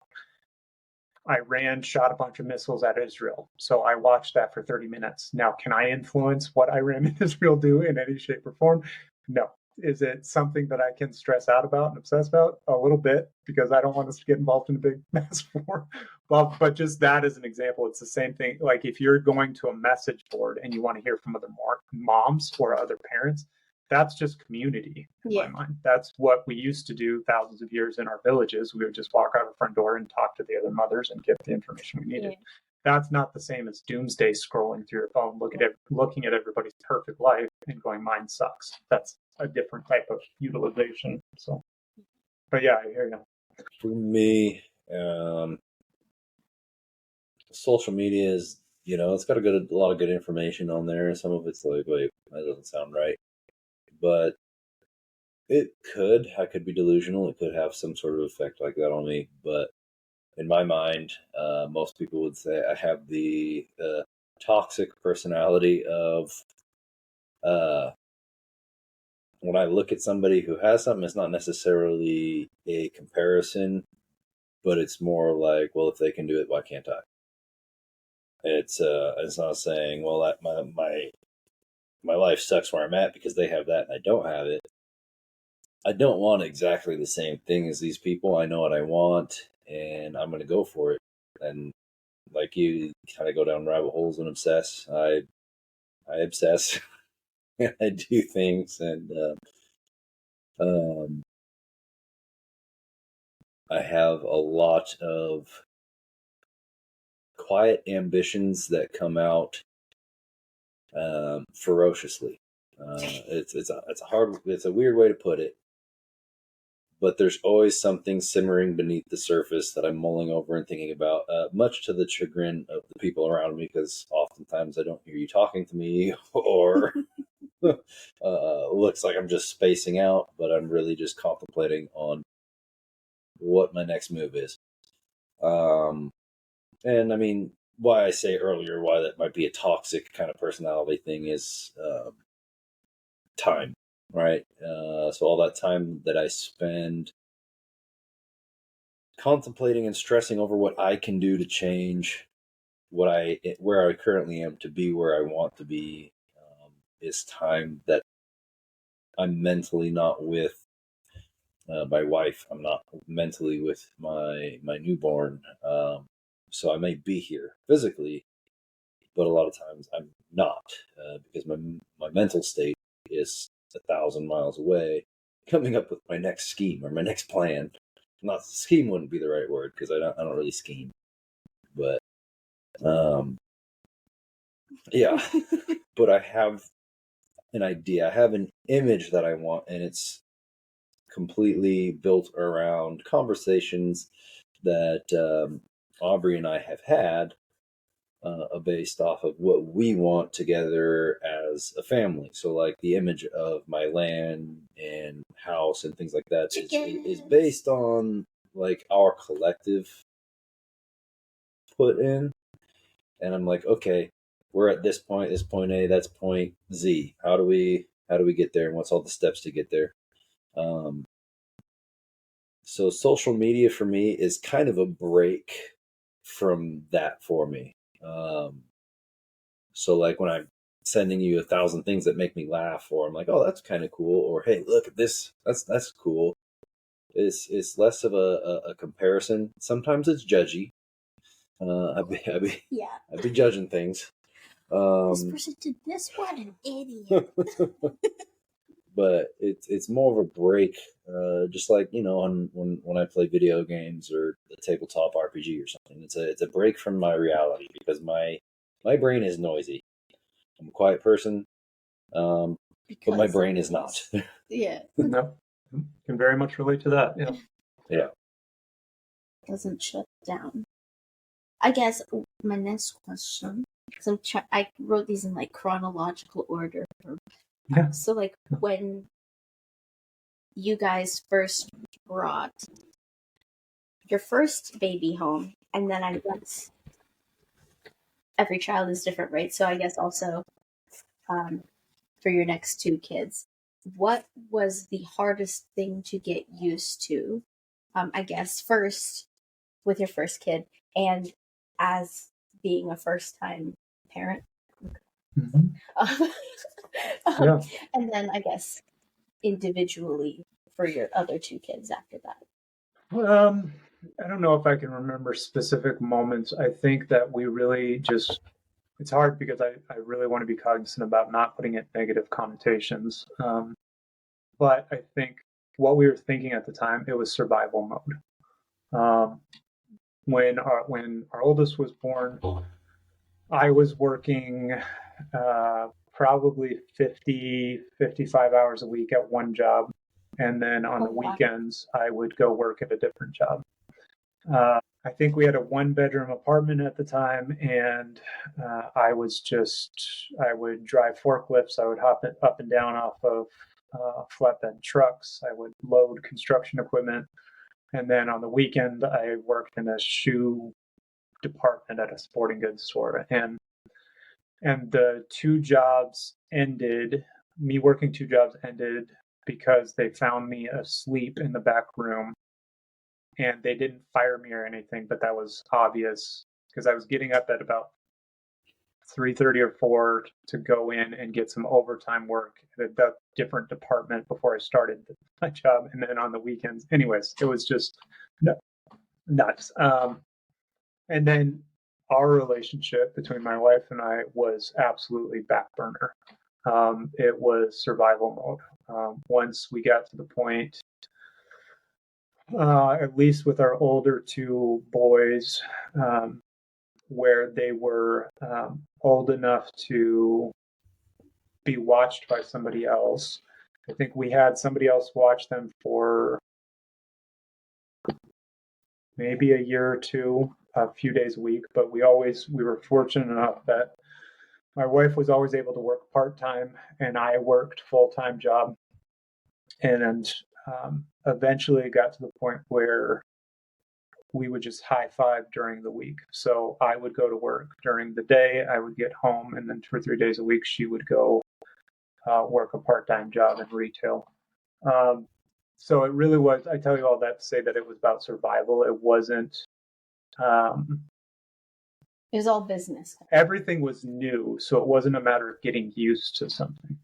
Iran shot a bunch of missiles at Israel. So I watched that for 30 minutes. Now, can I influence what Iran and Israel do in any shape or form? No. Is it something that I can stress out about and obsess about? A little bit, because I don't want us to get involved in a big mass war. But just that as an example, it's the same thing. Like if you're going to a message board and you want to hear from other moms or other parents, that's just community in my mind. That's what we used to do thousands of years in our villages. We would just walk out our front door and talk to the other mothers and get the information we needed. That's not the same as doomsday scrolling through your phone, looking at everybody's perfect life and going, mine sucks. That's a different type of utilization. So, but yeah, I hear you. For me, social media is it's got a lot of good information on there. Some of it's like, wait, that doesn't sound right. But I could be delusional. It could have some sort of effect like that on me. But in my mind, most people would say I have the toxic personality of when I look at somebody who has something, it's not necessarily a comparison, but it's more like, well, if they can do it, why can't I? It's not saying, well, that my life sucks where I'm at because they have that and I don't have it. I don't want exactly the same thing as these people. I know what I want, and I'm going to go for it. And like you, kind of go down rabbit holes and obsess. I obsess. I do things, and I have a lot of quiet ambitions that come out ferociously. It's a weird way to put it, but there's always something simmering beneath the surface that I'm mulling over and thinking about, much to the chagrin of the people around me, because oftentimes I don't hear you talking to me, or looks like I'm just spacing out, but I'm really just contemplating on what my next move is. And I mean, why I say earlier why that might be a toxic kind of personality thing is time, right? So all that time that I spend contemplating and stressing over what I can do to change where I currently am to be where I want to be, is time that I'm mentally not with my wife. I'm not mentally with my newborn. So I may be here physically, but a lot of times I'm not, because my mental state is 1,000 miles away, coming up with my next scheme or my next plan. Not scheme wouldn't be the right word, because I don't really scheme, but yeah. But I have an idea. I have an image that I want, and it's completely built around conversations that Aubrey and I have had, based off of what we want together as a family. So, like, the image of my land and house and things like that is based on like our collective put in. And I'm like, okay, we're at this point A, that's point Z. How do we get there, and what's all the steps to get there? So social media for me is kind of a break from that for me. So like when I'm sending you 1,000 things that make me laugh, or I'm like, oh, that's kind of cool, or hey, look at this, that's cool. It's less of a comparison. Sometimes it's judgy. Yeah. I'd be judging things. This person did this. What an idiot. But it's more of a break, just like, when I play video games or a tabletop RPG or something. It's a break from my reality, because my brain is noisy. I'm a quiet person, but my brain is not. Yeah. No, can very much relate to that. Yeah. Yeah. Doesn't shut down. I guess my next question, because I wrote these in like chronological order. Yeah. So like when you guys first brought your first baby home, and then I guess every child is different, right? So I guess also for your next two kids, what was the hardest thing to get used to? I guess first with your first kid, and as being a first time parent. Mm-hmm. Yeah. And then I guess individually for your other two kids after that. I don't know if I can remember specific moments. I think that we really just, it's hard because I really want to be cognizant about not putting it negative connotations. But I think what we were thinking at the time, it was survival mode. When our oldest was born, I was working probably 50, 55 hours a week at one job. And then on the weekends, I would go work at a different job. I think we had a 1-bedroom apartment at the time, and I would drive forklifts. I would hop it up and down off of flatbed trucks. I would load construction equipment. And then on the weekend, I worked in a shoe department at a sporting goods store. And the two jobs ended, me working two jobs ended because they found me asleep in the back room. And they didn't fire me or anything, but that was obvious because I was getting up at about 3:30 or 4 to go in and get some overtime work at a different department before I started my job. And then on the weekends, anyways, it was just nuts. And then our relationship between my wife and I was absolutely back burner. It was survival mode. Once we got to the point, at least with our older two boys, where they were old enough to be watched by somebody else. I think we had somebody else watch them for maybe a year or two, a few days a week, but we were fortunate enough that my wife was always able to work part-time and I worked full-time job. And eventually it got to the point where we would just high five during the week. So I would go to work during the day, I would get home, and then 2 or 3 days a week she would go work a part-time job in retail. So it really was, I tell you all that to say that it was about survival. It wasn't. It was all business. Everything was new, so it wasn't a matter of getting used to something.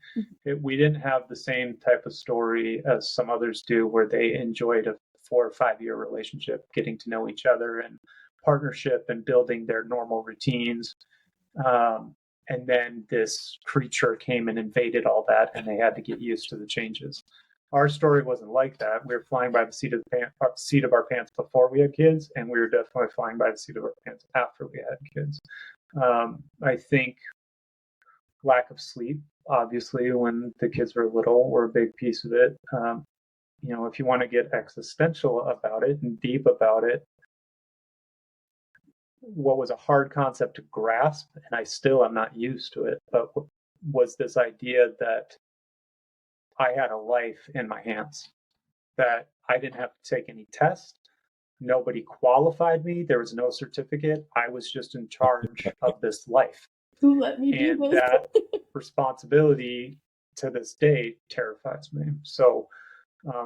We didn't have the same type of story as some others do, where they enjoyed a 4 or 5 year relationship, getting to know each other and partnership and building their normal routines. And then this creature came and invaded all that, and they had to get used to the changes. Our story wasn't like that. We were flying by the seat of our pants before we had kids, and we were definitely flying by the seat of our pants after we had kids. I think lack of sleep, obviously, when the kids were little, were a big piece of it. If you want to get existential about it and deep about it, what was a hard concept to grasp, and I still am not used to it, but was this idea that I had a life in my hands, that I didn't have to take any tests. Nobody qualified me. There was no certificate. I was just in charge of this life. Who let me do And this? that responsibility to this day terrifies me. So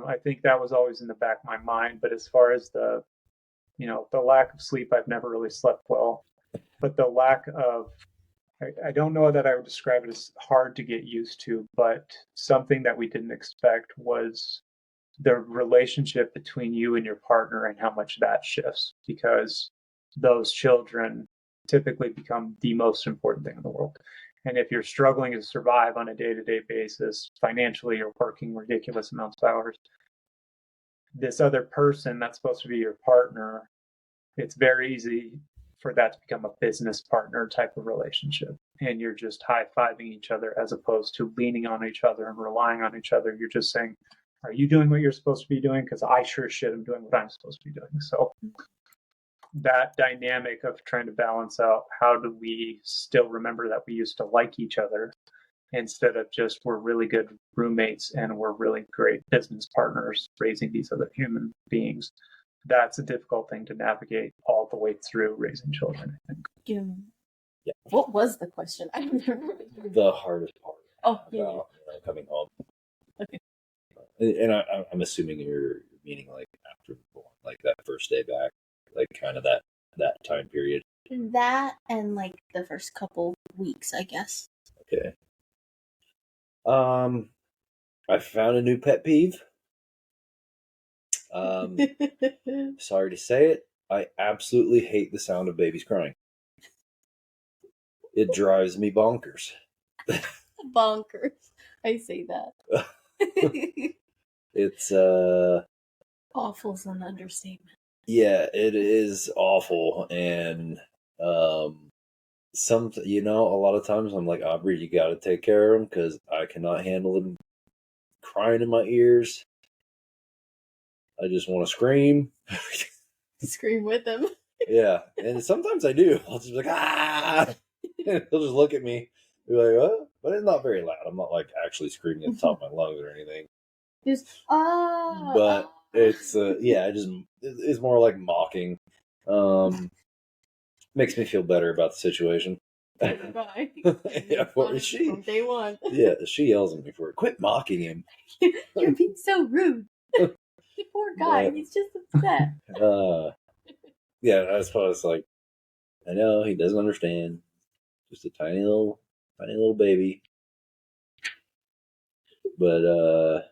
I think that was always in the back of my mind. But as far as the lack of sleep, I've never really slept well. But the lack of, I don't know that I would describe it as hard to get used to, but something that we didn't expect was the relationship between you and your partner and how much that shifts, because those children typically become the most important thing in the world. And if you're struggling to survive on a day-to-day basis, financially, you're working ridiculous amounts of hours, this other person that's supposed to be your partner, it's very easy for that to become a business partner type of relationship. And you're just high-fiving each other as opposed to leaning on each other and relying on each other. You're just saying, are you doing what you're supposed to be doing? Because I sure shit am doing what I'm supposed to be doing. So that dynamic of trying to balance out, how do we still remember that we used to like each other instead of just we're really good roommates and we're really great business partners raising these other human beings. That's a difficult thing to navigate all the way through raising children, I think. Yeah. What was the question? I remember. The hardest part. Oh, yeah. About, coming home. Okay. And I'm assuming you're meaning like after like that first day back, like kind of that time period. That and like the first couple weeks, I guess. Okay. I found a new pet peeve. Sorry to say it, I absolutely hate the sound of babies crying. It drives me bonkers. Bonkers. I say that. It's awful's an understatement. Yeah, it is awful, and a lot of times I'm like, Aubrey, you got to take care of him because I cannot handle him crying in my ears. I just want to scream. Scream with him. Yeah, and sometimes I do. I'll just be like, ah! And he'll just look at me, be like, oh, but it's not very loud. I'm not like actually screaming at the top of my lungs or anything. Just But it's it's more like mocking. Makes me feel better about the situation. Bye. Yeah, From day one. Yeah, she yells at me for it. Quit mocking him. You're being so rude. The poor guy. He's just upset. Yeah, that's why it's like, I know he doesn't understand. Just a tiny little baby. But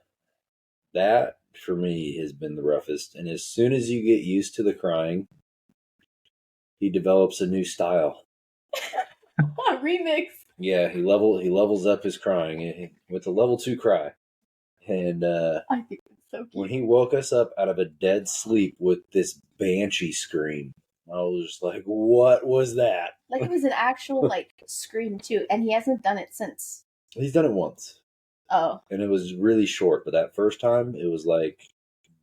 that for me has been the roughest. And as soon as you get used to the crying, he develops a new style. Remix. Yeah, he levels up his crying with a level 2 cry. And I think it's so cute. when he woke us up out of a dead sleep with this banshee scream, I was just like, what was that? Like it was an actual scream too, and he hasn't done it since. He's done it once. Oh. And it was really short, but that first time it was like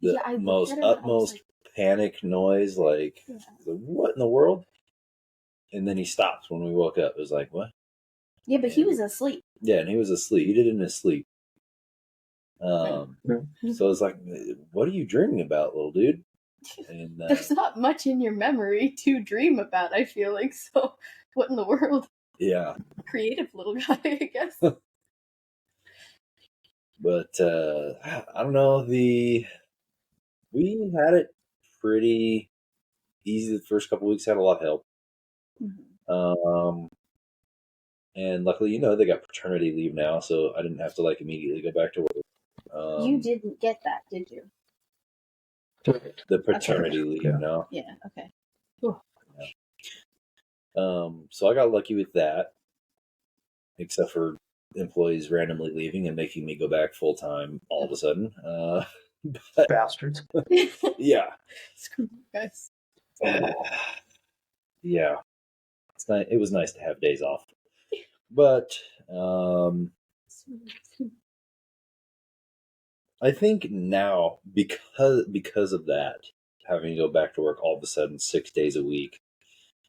the utmost panic noise, like what in the world? And then he stops when we woke up. It was like, what? Yeah, but he was asleep. Yeah, and he was asleep. He did it in his sleep. So it's like, what are you dreaming about, little dude? And there's not much in your memory to dream about, I feel like. So what in the world? Yeah. Creative little guy, I guess. But I don't know. We had it pretty easy the first couple of weeks. Had a lot of help. Mm-hmm. And luckily, they got paternity leave now, so I didn't have to immediately go back to work. You didn't get that, did you? The paternity leave now. Yeah. Okay. Yeah. So I got lucky with that, except for employees randomly leaving and making me go back full time all of a sudden. But, bastards. Yeah. Screw you guys. Yeah. It was nice to have days off, but I think now because of that, having to go back to work all of a sudden 6 days a week,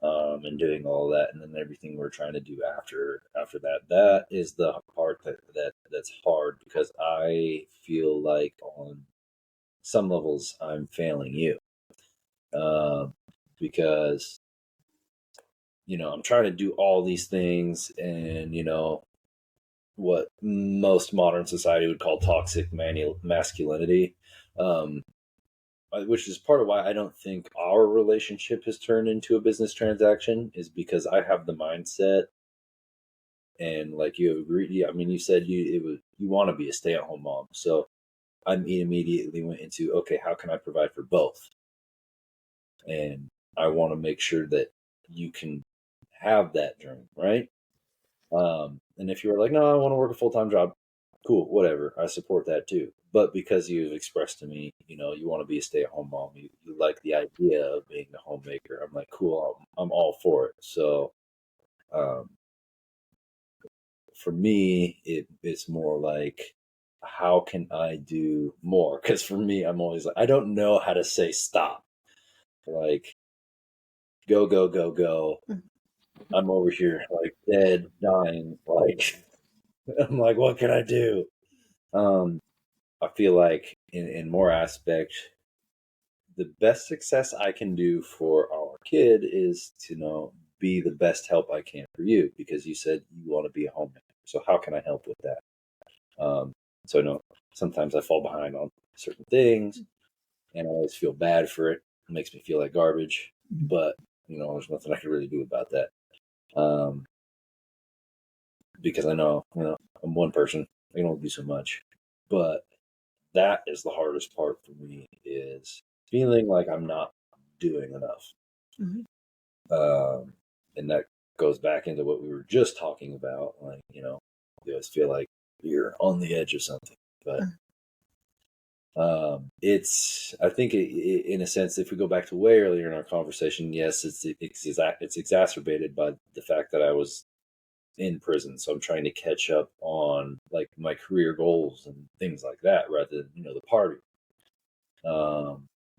and doing all of that, and then everything we're trying to do after that is the part that's hard, because I feel like on some levels I'm failing you, because I'm trying to do all these things, and what most modern society would call toxic masculinity, which is part of why I don't think our relationship has turned into a business transaction, is because I have the mindset, and like you have agreed. Yeah, I mean, you said you want to be a stay-at-home mom, so I immediately went into, okay, how can I provide for both? And I want to make sure that you can have that dream, right? And if you were like, no, I want to work a full-time job, cool, whatever, I support that too. But because you've expressed to me, you want to be a stay-at-home mom, you like the idea of being a homemaker, I'm like, cool, I'm all for it. So for me, it's more like, how can I do more? Because for me, I'm always like, I don't know how to say stop. Like, go, go, go, go. I'm over here like dead, dying. Like, I'm like, what can I do? I feel like in more aspects, the best success I can do for our kid is to be the best help I can for you, because you said you want to be a homemaker. So how can I help with that? So sometimes I fall behind on certain things, and I always feel bad for it. It makes me feel like garbage, but there's nothing I can really do about that. Because I know, I'm one person. I can only do so much. But that is the hardest part for me, is feeling like I'm not doing enough. Mm-hmm. And that goes back into what we were just talking about. Like, you always feel like you're on the edge of something. But I think in a sense, if we go back to way earlier in our conversation, yes, it's exacerbated by the fact that I was in prison, so I'm trying to catch up on my career goals and things like that, rather than the party.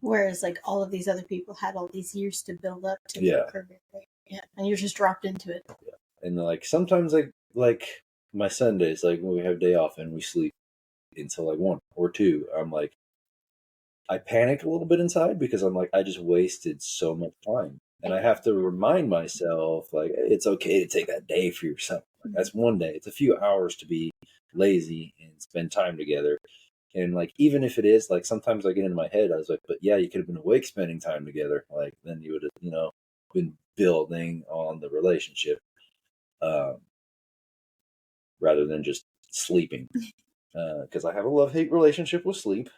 Whereas like all of these other people had all these years to build up to Yeah. their career. Yeah, and you're just dropped into it. And like sometimes like my Sundays, like when we have day off and we sleep until like 1 or 2, I'm like, I panic a little bit inside because I'm like, I just wasted so much time. And I have to remind myself, like, hey, it's okay to take that day for yourself. Like, that's one day. It's a few hours to be lazy and spend time together. And like, even if it is, like, sometimes I get into my head, I was like, but yeah, you could have been awake spending time together. Like, then you would have, been building on the relationship rather than just sleeping. Because I have a love-hate relationship with sleep.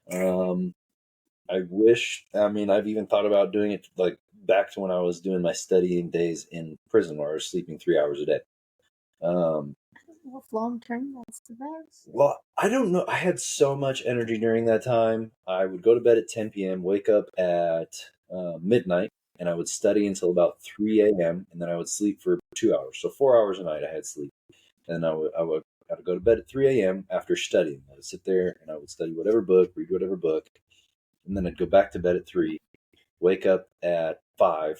I wish, I've even thought about doing it like back to when I was doing my studying days in prison where I was sleeping 3 hours a day. Long term, that's the best. Well, I don't know. I had so much energy during that time. I would go to bed at 10 p.m., wake up at midnight, and I would study until about 3 a.m., and then I would sleep for 2 hours. So 4 hours a night I had sleep. And I would have to go to bed at 3 a.m. after studying. I would sit there and I would study whatever book, read whatever book, and then I'd go back to bed at 3, wake up at 5,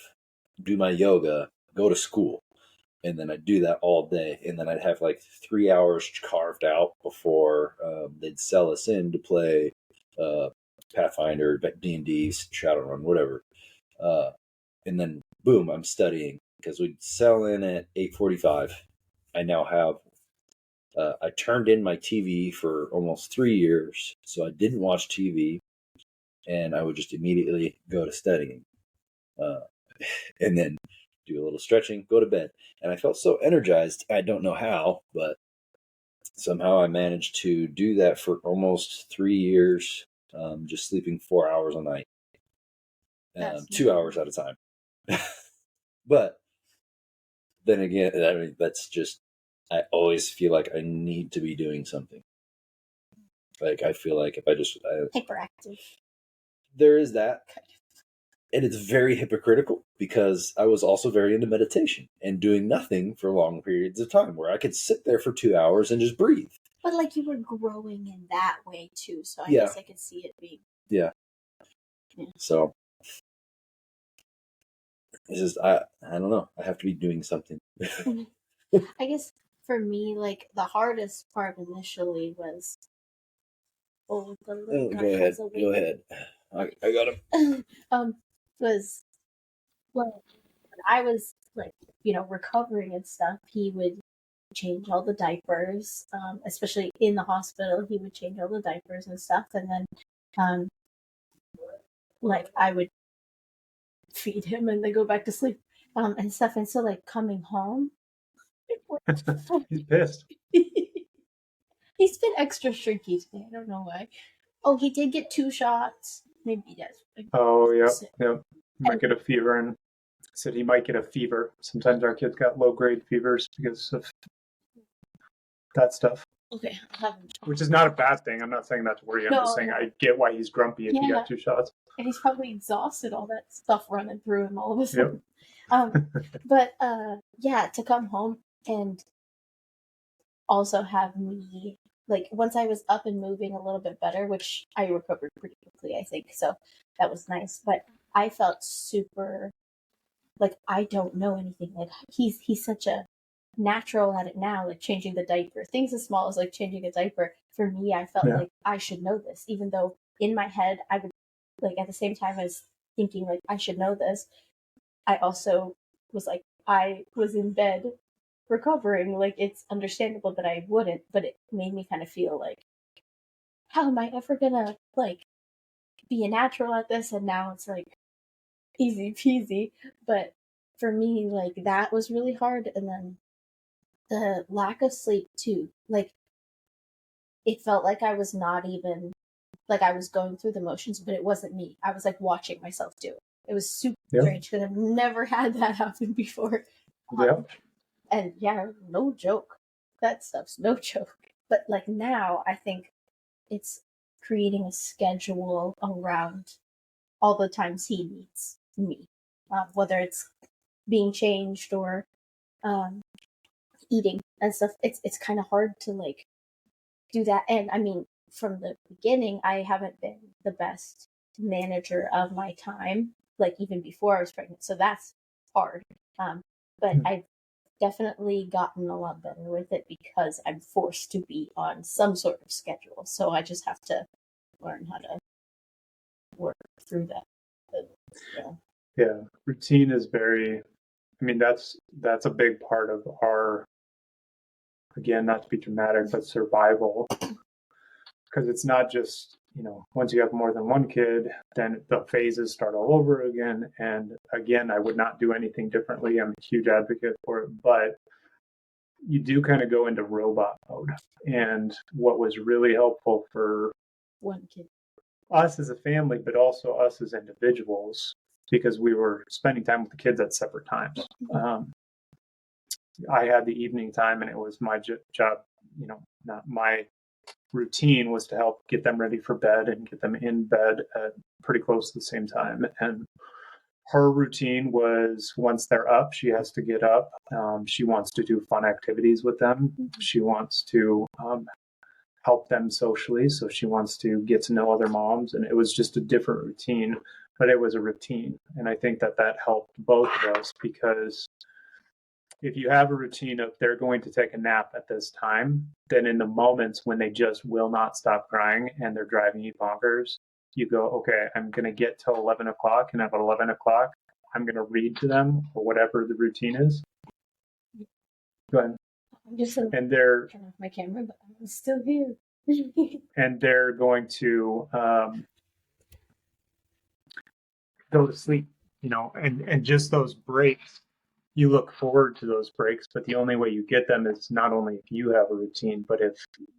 do my yoga, go to school. And then I'd do that all day. And then I'd have like 3 hours carved out before they'd sell us in to play Pathfinder, D&D, Shadowrun, whatever. And then, boom, I'm studying because we'd sell in at 8:45. I now have I turned in my TV for almost 3 years, so I didn't watch TV, and I would just immediately go to studying, and then do a little stretching, go to bed. And I felt so energized. I don't know how, but somehow I managed to do that for almost 3 years, just sleeping 4 hours a night, 2 hours at a time. But then again, that's just, I always feel like I need to be doing something. Like, I feel like if hyperactive. There is that. And it's very hypocritical because I was also very into meditation and doing nothing for long periods of time where I could sit there for 2 hours and just breathe. But like you were growing in that way too, so I Yeah. guess I could see it being. Yeah. So it's just I don't know. I have to be doing something. I guess for me, like the hardest part initially was. Go ahead. I got him. Was when I was like, recovering and stuff, he would change all the diapers, especially in the hospital, he would change all the diapers and stuff. And then, like I would feed him and then go back to sleep, and stuff. And so like coming home, He's pissed. He's been extra streaky today. I don't know why. Oh, he did get 2 shots. Maybe he does. Oh, yeah. Might get a fever, and said he might get a fever. Sometimes our kids got low-grade fevers because of that stuff. Okay, which is not a bad thing. I'm not saying that to worry. I'm just saying I get why he's grumpy if he got 2 shots. And he's probably exhausted, all that stuff running through him all of a sudden. But yeah, to come home and also have me, like, once I was up and moving a little bit better, which I recovered pretty quickly, I think, so that was nice. But I felt super, like, I don't know anything. Like, he's such a natural at it now, like changing the diaper. Things as small as like changing a diaper. For me, I felt like I should know this, even though in my head I would, like, at the same time as thinking like I should know this, I also was like, I was in bed recovering. Like, it's understandable that I wouldn't, but it made me kind of feel like, how am I ever gonna like be a natural at this? And now it's like easy peasy. But for me, like, that was really hard. And then the lack of sleep too, like, it felt like I was not even, like, I was going through the motions, but it wasn't me. I was like watching myself do it. It was super strange because I've never had that happen before. And yeah, no joke. That stuff's no joke. But like now, I think it's creating a schedule around all the times he needs me, whether it's being changed or eating and stuff. It's kind of hard to like do that. And I mean, from the beginning, I haven't been the best manager of my time, like even before I was pregnant. So that's hard. But I've definitely gotten a lot better with it because I'm forced to be on some sort of schedule. So I just have to learn how to work through that. But, yeah, routine is very, I mean, that's a big part of our, again, not to be dramatic, but survival. Because it's not just, once you have more than one kid, then the phases start all over again. And again, I would not do anything differently. I'm a huge advocate for it, but you do kind of go into robot mode. And what was really helpful for one kid, us as a family, but also us as individuals, because we were spending time with the kids at separate times. I had the evening time, and it was my job, not my routine was to help get them ready for bed and get them in bed at pretty close to the same time. And her routine was once they're up, she has to get up. She wants to do fun activities with them. She wants to help them socially. So she wants to get to know other moms. And it was just a different routine, but it was a routine. And I think that helped both of us, because if you have a routine of they're going to take a nap at this time, then in the moments when they just will not stop crying and they're driving you bonkers, you go, okay, I'm going to get till 11 o'clock, and at 11 o'clock, I'm going to read to them, or whatever the routine is. Go ahead. I'm just going to turn off my camera, but I'm still here. And they're going to go to sleep, and just those breaks. You look forward to those breaks, but the only way you get them is not only if you have a routine, but if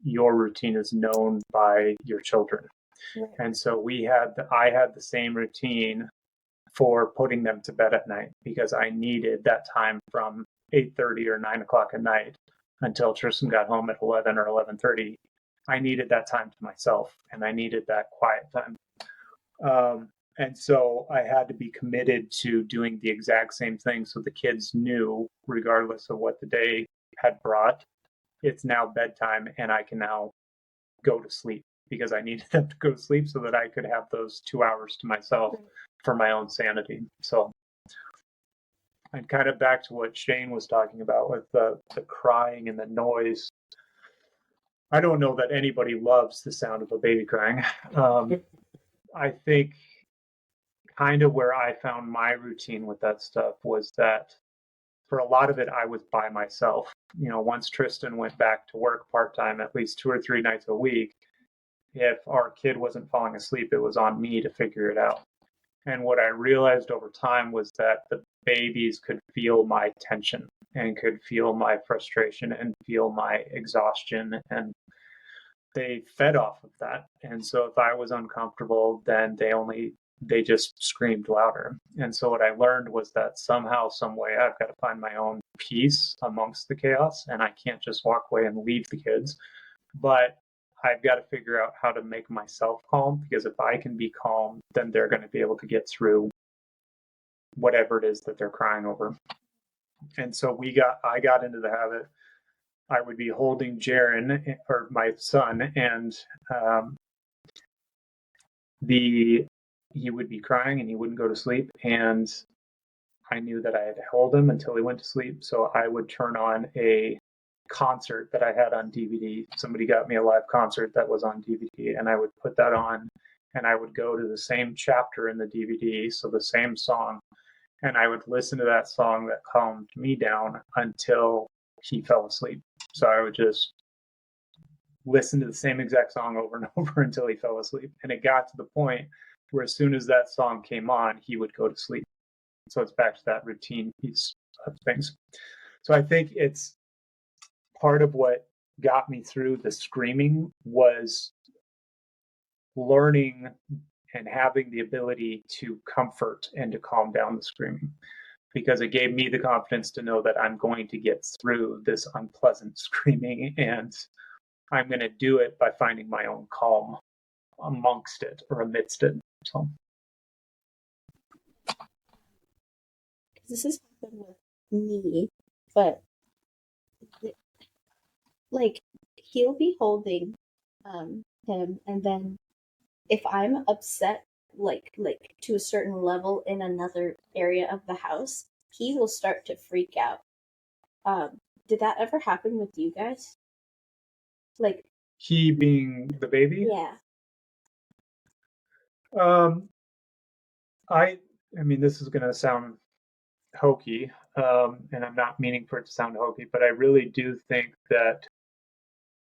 your routine is known by your children. Right. And so I had the same routine for putting them to bed at night, because I needed that time from 8:30 or 9 o'clock at night until Tristan got home at 11 or 11:30. I needed that time to myself, and I needed that quiet time. And so I had to be committed to doing the exact same thing, so the kids knew, regardless of what the day had brought, it's now bedtime and I can now go to sleep, because I needed them to go to sleep so that I could have those 2 hours to myself for my own sanity. So, and kind of back to what Shane was talking about with the crying and the noise. I don't know that anybody loves the sound of a baby crying. I think kind of where I found my routine with that stuff was that for a lot of it, I was by myself. Once Tristan went back to work part-time, at least 2 or 3 nights a week, if our kid wasn't falling asleep, it was on me to figure it out. And what I realized over time was that the babies could feel my tension and could feel my frustration and feel my exhaustion, and they fed off of that. And so if I was uncomfortable, then they just screamed louder. And so what I learned was that somehow, some way, I've got to find my own peace amongst the chaos, and I can't just walk away and leave the kids. But I've got to figure out how to make myself calm, because if I can be calm, then they're going to be able to get through whatever it is that they're crying over. And so I got into the habit. I would be holding Jaren, or my son, and he would be crying and he wouldn't go to sleep. And I knew that I had to hold him until he went to sleep. So I would turn on a concert that I had on DVD. Somebody got me a live concert that was on DVD, and I would put that on, and I would go to the same chapter in the DVD, so the same song, and I would listen to that song that calmed me down until he fell asleep. So I would just listen to the same exact song over and over until he fell asleep. And it got to the point where as soon as that song came on, he would go to sleep. So it's back to that routine piece of things. So I think it's part of what got me through the screaming was learning and having the ability to comfort and to calm down the screaming, because it gave me the confidence to know that I'm going to get through this unpleasant screaming, and I'm going to do it by finding my own calm amongst it or amidst it. So this has happened with me, but like he'll be holding him, and then if I'm upset like to a certain level in another area of the house, he will start to freak out. Did that ever happen with you guys? Like, He being the baby. yeah. Um, I mean, this is gonna sound hokey, and I'm not meaning for it to sound hokey, but I really do think that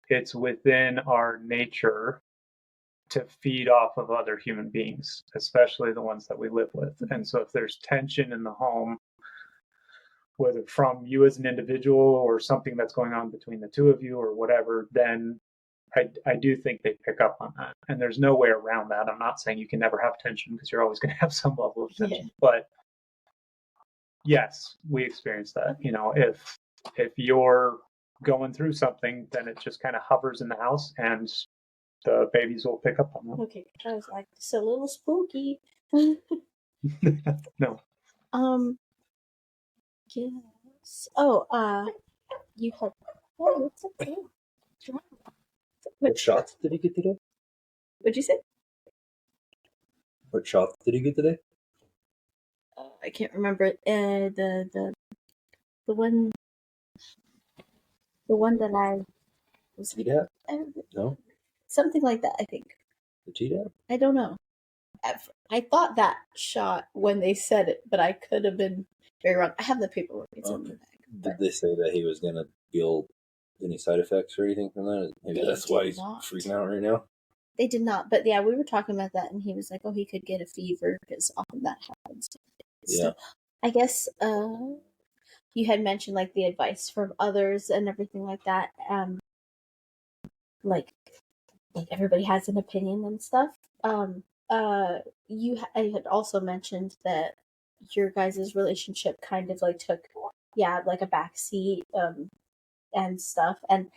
it's within our nature to feed off of other human beings, especially the ones that we live with. And so if there's tension in the home, whether from you as an individual or something that's going on between the two of you or whatever, then I do think they pick up on that. And there's no way around that. I'm not saying you can never have tension because you're always going to have some level of tension. But yes, we experience that. You know, if you're going through something, then it just kind of hovers in the house and the babies will pick up on that. Okay, I was like, it's a little spooky. No. Yes. Oh, you had. Oh, it's okay. What shots did he get today? What'd you say? What shots did he get today? I can't remember. The one that I was. Tdap? No? Something like that, I think. The Tdap? I don't know. I thought that shot when they said it, but I could have been very wrong. I have the paperwork. It's in the bag. Did they say that he was going to feel any side effects or anything from that? Maybe They that's why did he's not. freaking out right now. They did not, but yeah, we were talking about that, and he was like, "Oh, he could get a fever because often that happens." Yeah. So, I guess you had mentioned like the advice from others and everything like that. Like everybody has an opinion and stuff. I had also mentioned that your guys' relationship kind of like took, like a backseat, and stuff. And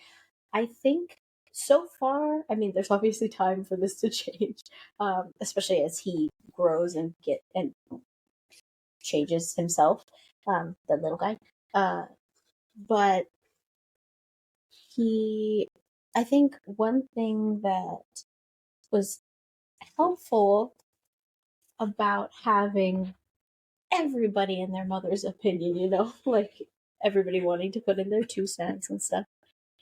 I think so far, I mean, there's obviously time for this to change, especially as he grows and changes himself, the little guy. But I think one thing that was helpful about having everybody and their mother's opinion, like everybody wanting to put in their 2 cents and stuff,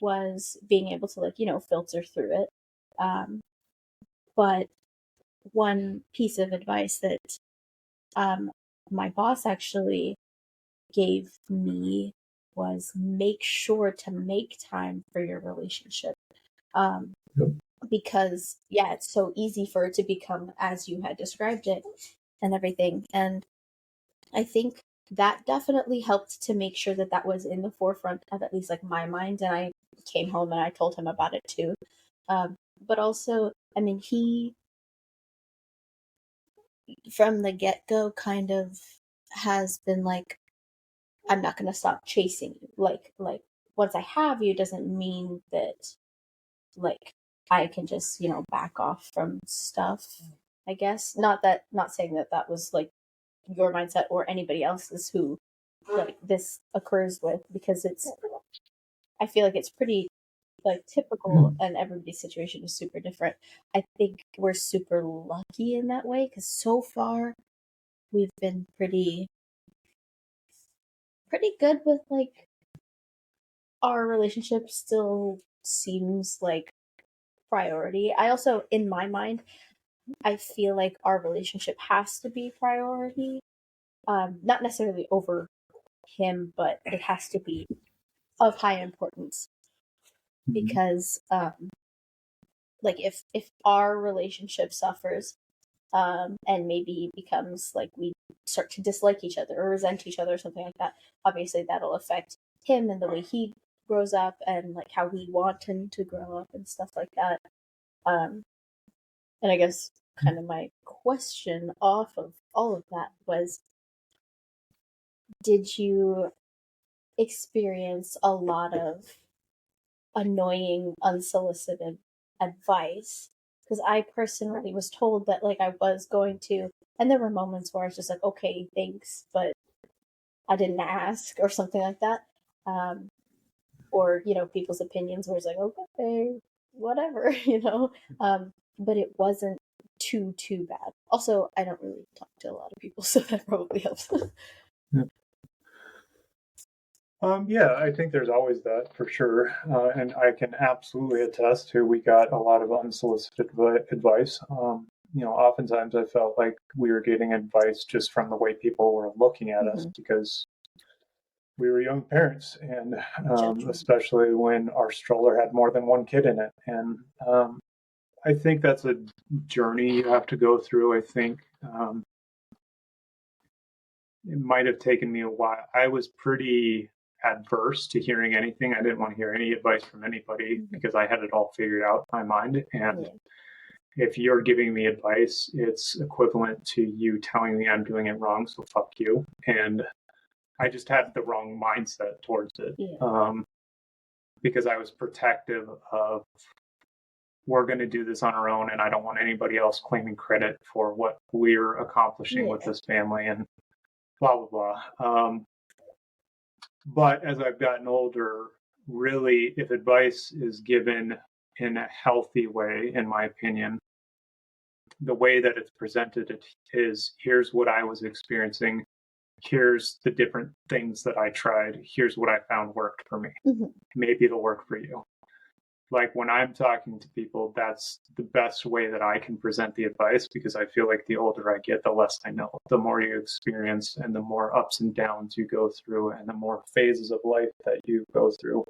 was being able to, like, filter through it. But one piece of advice that my boss actually gave me was make sure to make time for your relationship. Because, it's so easy for it to become as you had described it and everything. And I think that definitely helped to make sure that was in the forefront of at least like my mind. And I came home and I told him about it too. But also, I mean, he from the get-go kind of has been like, I'm not going to stop chasing you. Like once I have you doesn't mean that like I can just, back off from stuff, I guess. Not saying that was like your mindset or anybody else's who like this occurs with, because I feel like it's pretty like typical, and everybody's situation is super different. I think we're super lucky in that way because so far we've been pretty good with like our relationship still seems like priority. I also, in my mind, I feel like our relationship has to be priority. Not necessarily over him, but it has to be of high importance. Because like if our relationship suffers, and maybe becomes like we start to dislike each other or resent each other or something like that, obviously that'll affect him and the way he grows up and like how we want him to grow up and stuff like that. And I guess kind of my question off of all of that was, did you experience a lot of annoying, unsolicited advice? Because I personally was told that like I was going to, and there were moments where I was just like, okay, thanks, but I didn't ask or something like that. Or, people's opinions where it's like, okay, whatever, but it wasn't too bad. Also, I don't really talk to a lot of people, so that probably helps. Yeah, I think there's always that for sure. And I can absolutely attest to we got a lot of unsolicited advice. Oftentimes I felt like we were getting advice just from the way people were looking at us because we were young parents, and especially when our stroller had more than one kid in it. And I think that's a journey you have to go through. I think it might have taken me a while. I was pretty adverse to hearing anything. I didn't want to hear any advice from anybody because I had it all figured out in my mind. And if you're giving me advice, it's equivalent to you telling me I'm doing it wrong, so fuck you. And I just had the wrong mindset towards it because I was protective of we're going to do this on our own, and I don't want anybody else claiming credit for what we're accomplishing with this family and blah, blah, blah. But as I've gotten older, really, if advice is given in a healthy way, in my opinion, the way that it's presented is here's what I was experiencing. Here's the different things that I tried. Here's what I found worked for me. Maybe it'll work for you. Like when I'm talking to people, that's the best way that I can present the advice because I feel like the older I get, the less I know. The more you experience and the more ups and downs you go through and the more phases of life that you go through,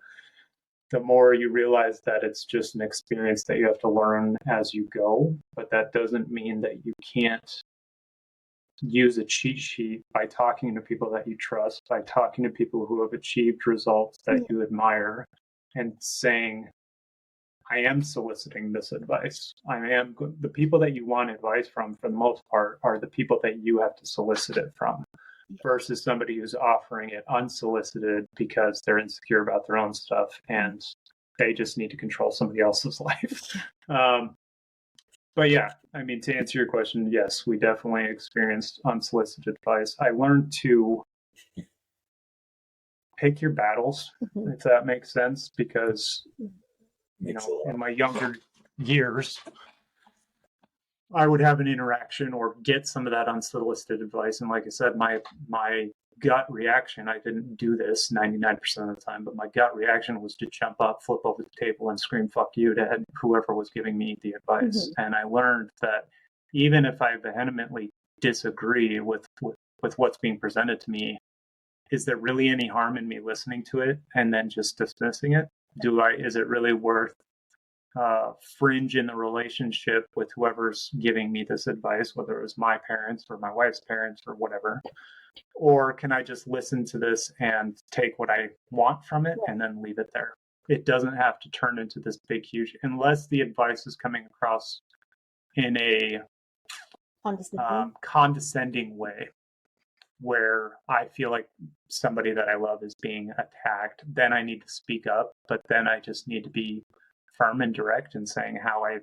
the more you realize that it's just an experience that you have to learn as you go. But that doesn't mean that you can't use a cheat sheet by talking to people that you trust, by talking to people who have achieved results that you admire, and saying, I am soliciting this advice. The people that you want advice from, for the most part, are the people that you have to solicit it from, versus somebody who's offering it unsolicited because they're insecure about their own stuff and they just need to control somebody else's life. But yeah, I mean, to answer your question, yes, we definitely experienced unsolicited advice. I learned to pick your battles, if that makes sense, because in my younger years, I would have an interaction or get some of that unsolicited advice. And like I said, my gut reaction, I didn't do this 99% of the time, but my gut reaction was to jump up, flip over the table and scream, fuck you to whoever was giving me the advice. And I learned that even if I vehemently disagree with what's being presented to me, is there really any harm in me listening to it and then just dismissing it? Is it really worth fringe in the relationship with whoever's giving me this advice, whether it was my parents or my wife's parents or whatever? Or can I just listen to this and take what I want from it and then leave it there? It doesn't have to turn into this big, huge, unless the advice is coming across in a condescending way, where I feel like somebody that I love is being attacked. Then I need to speak up, but then I just need to be firm and direct in saying how I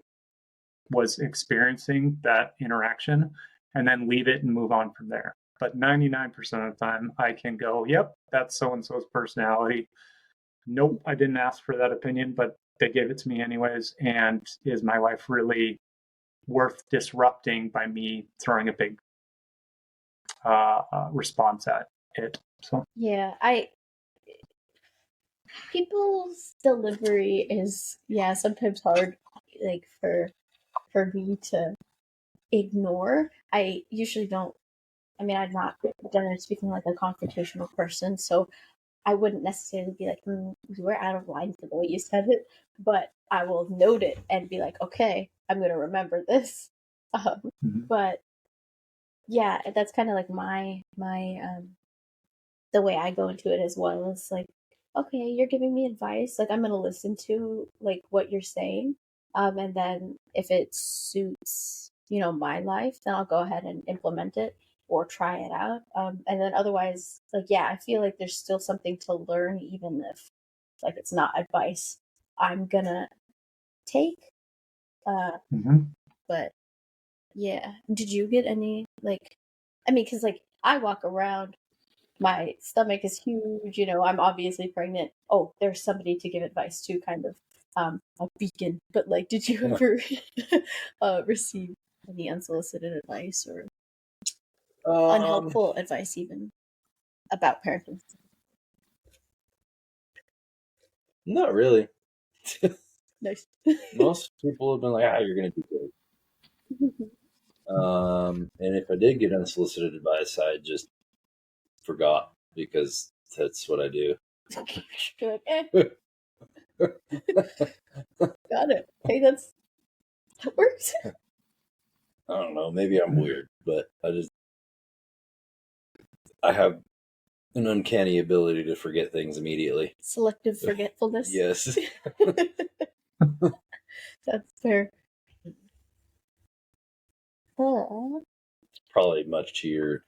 was experiencing that interaction and then leave it and move on from there. But 99% of the time I can go, yep, that's so-and-so's personality. Nope, I didn't ask for that opinion, but they gave it to me anyways. And is my life really worth disrupting by me throwing a big response at it? So yeah, people's delivery is sometimes hard, like for me to ignore. I usually don't. I mean, I'm not generally speaking like a confrontational person, so I wouldn't necessarily be like, you were out of line for the way you said it, but I will note it and be like, okay, I'm going to remember this. But yeah, that's kind of like my the way I go into it as well. It's like, okay, you're giving me advice. Like, I'm going to listen to like what you're saying. And then if it suits, my life, then I'll go ahead and implement it or try it out. And then otherwise, like, yeah, I feel like there's still something to learn, even if like it's not advice I'm gonna take. But yeah, did you get any like? I mean, because like I walk around, my stomach is huge. I'm obviously pregnant. Oh, there's somebody to give advice to, kind of a beacon. But like, did you ever receive Any unsolicited advice or Um, unhelpful advice even about parenting? not really. Nice. Most people have been like, you're going to do good. And if I did get unsolicited advice, I just forgot because that's what I do. You're like, got it. Hey, that works. I don't know. Maybe I'm weird, but I have an uncanny ability to forget things immediately. Selective forgetfulness. Yes. That's fair. Aw. Probably much to your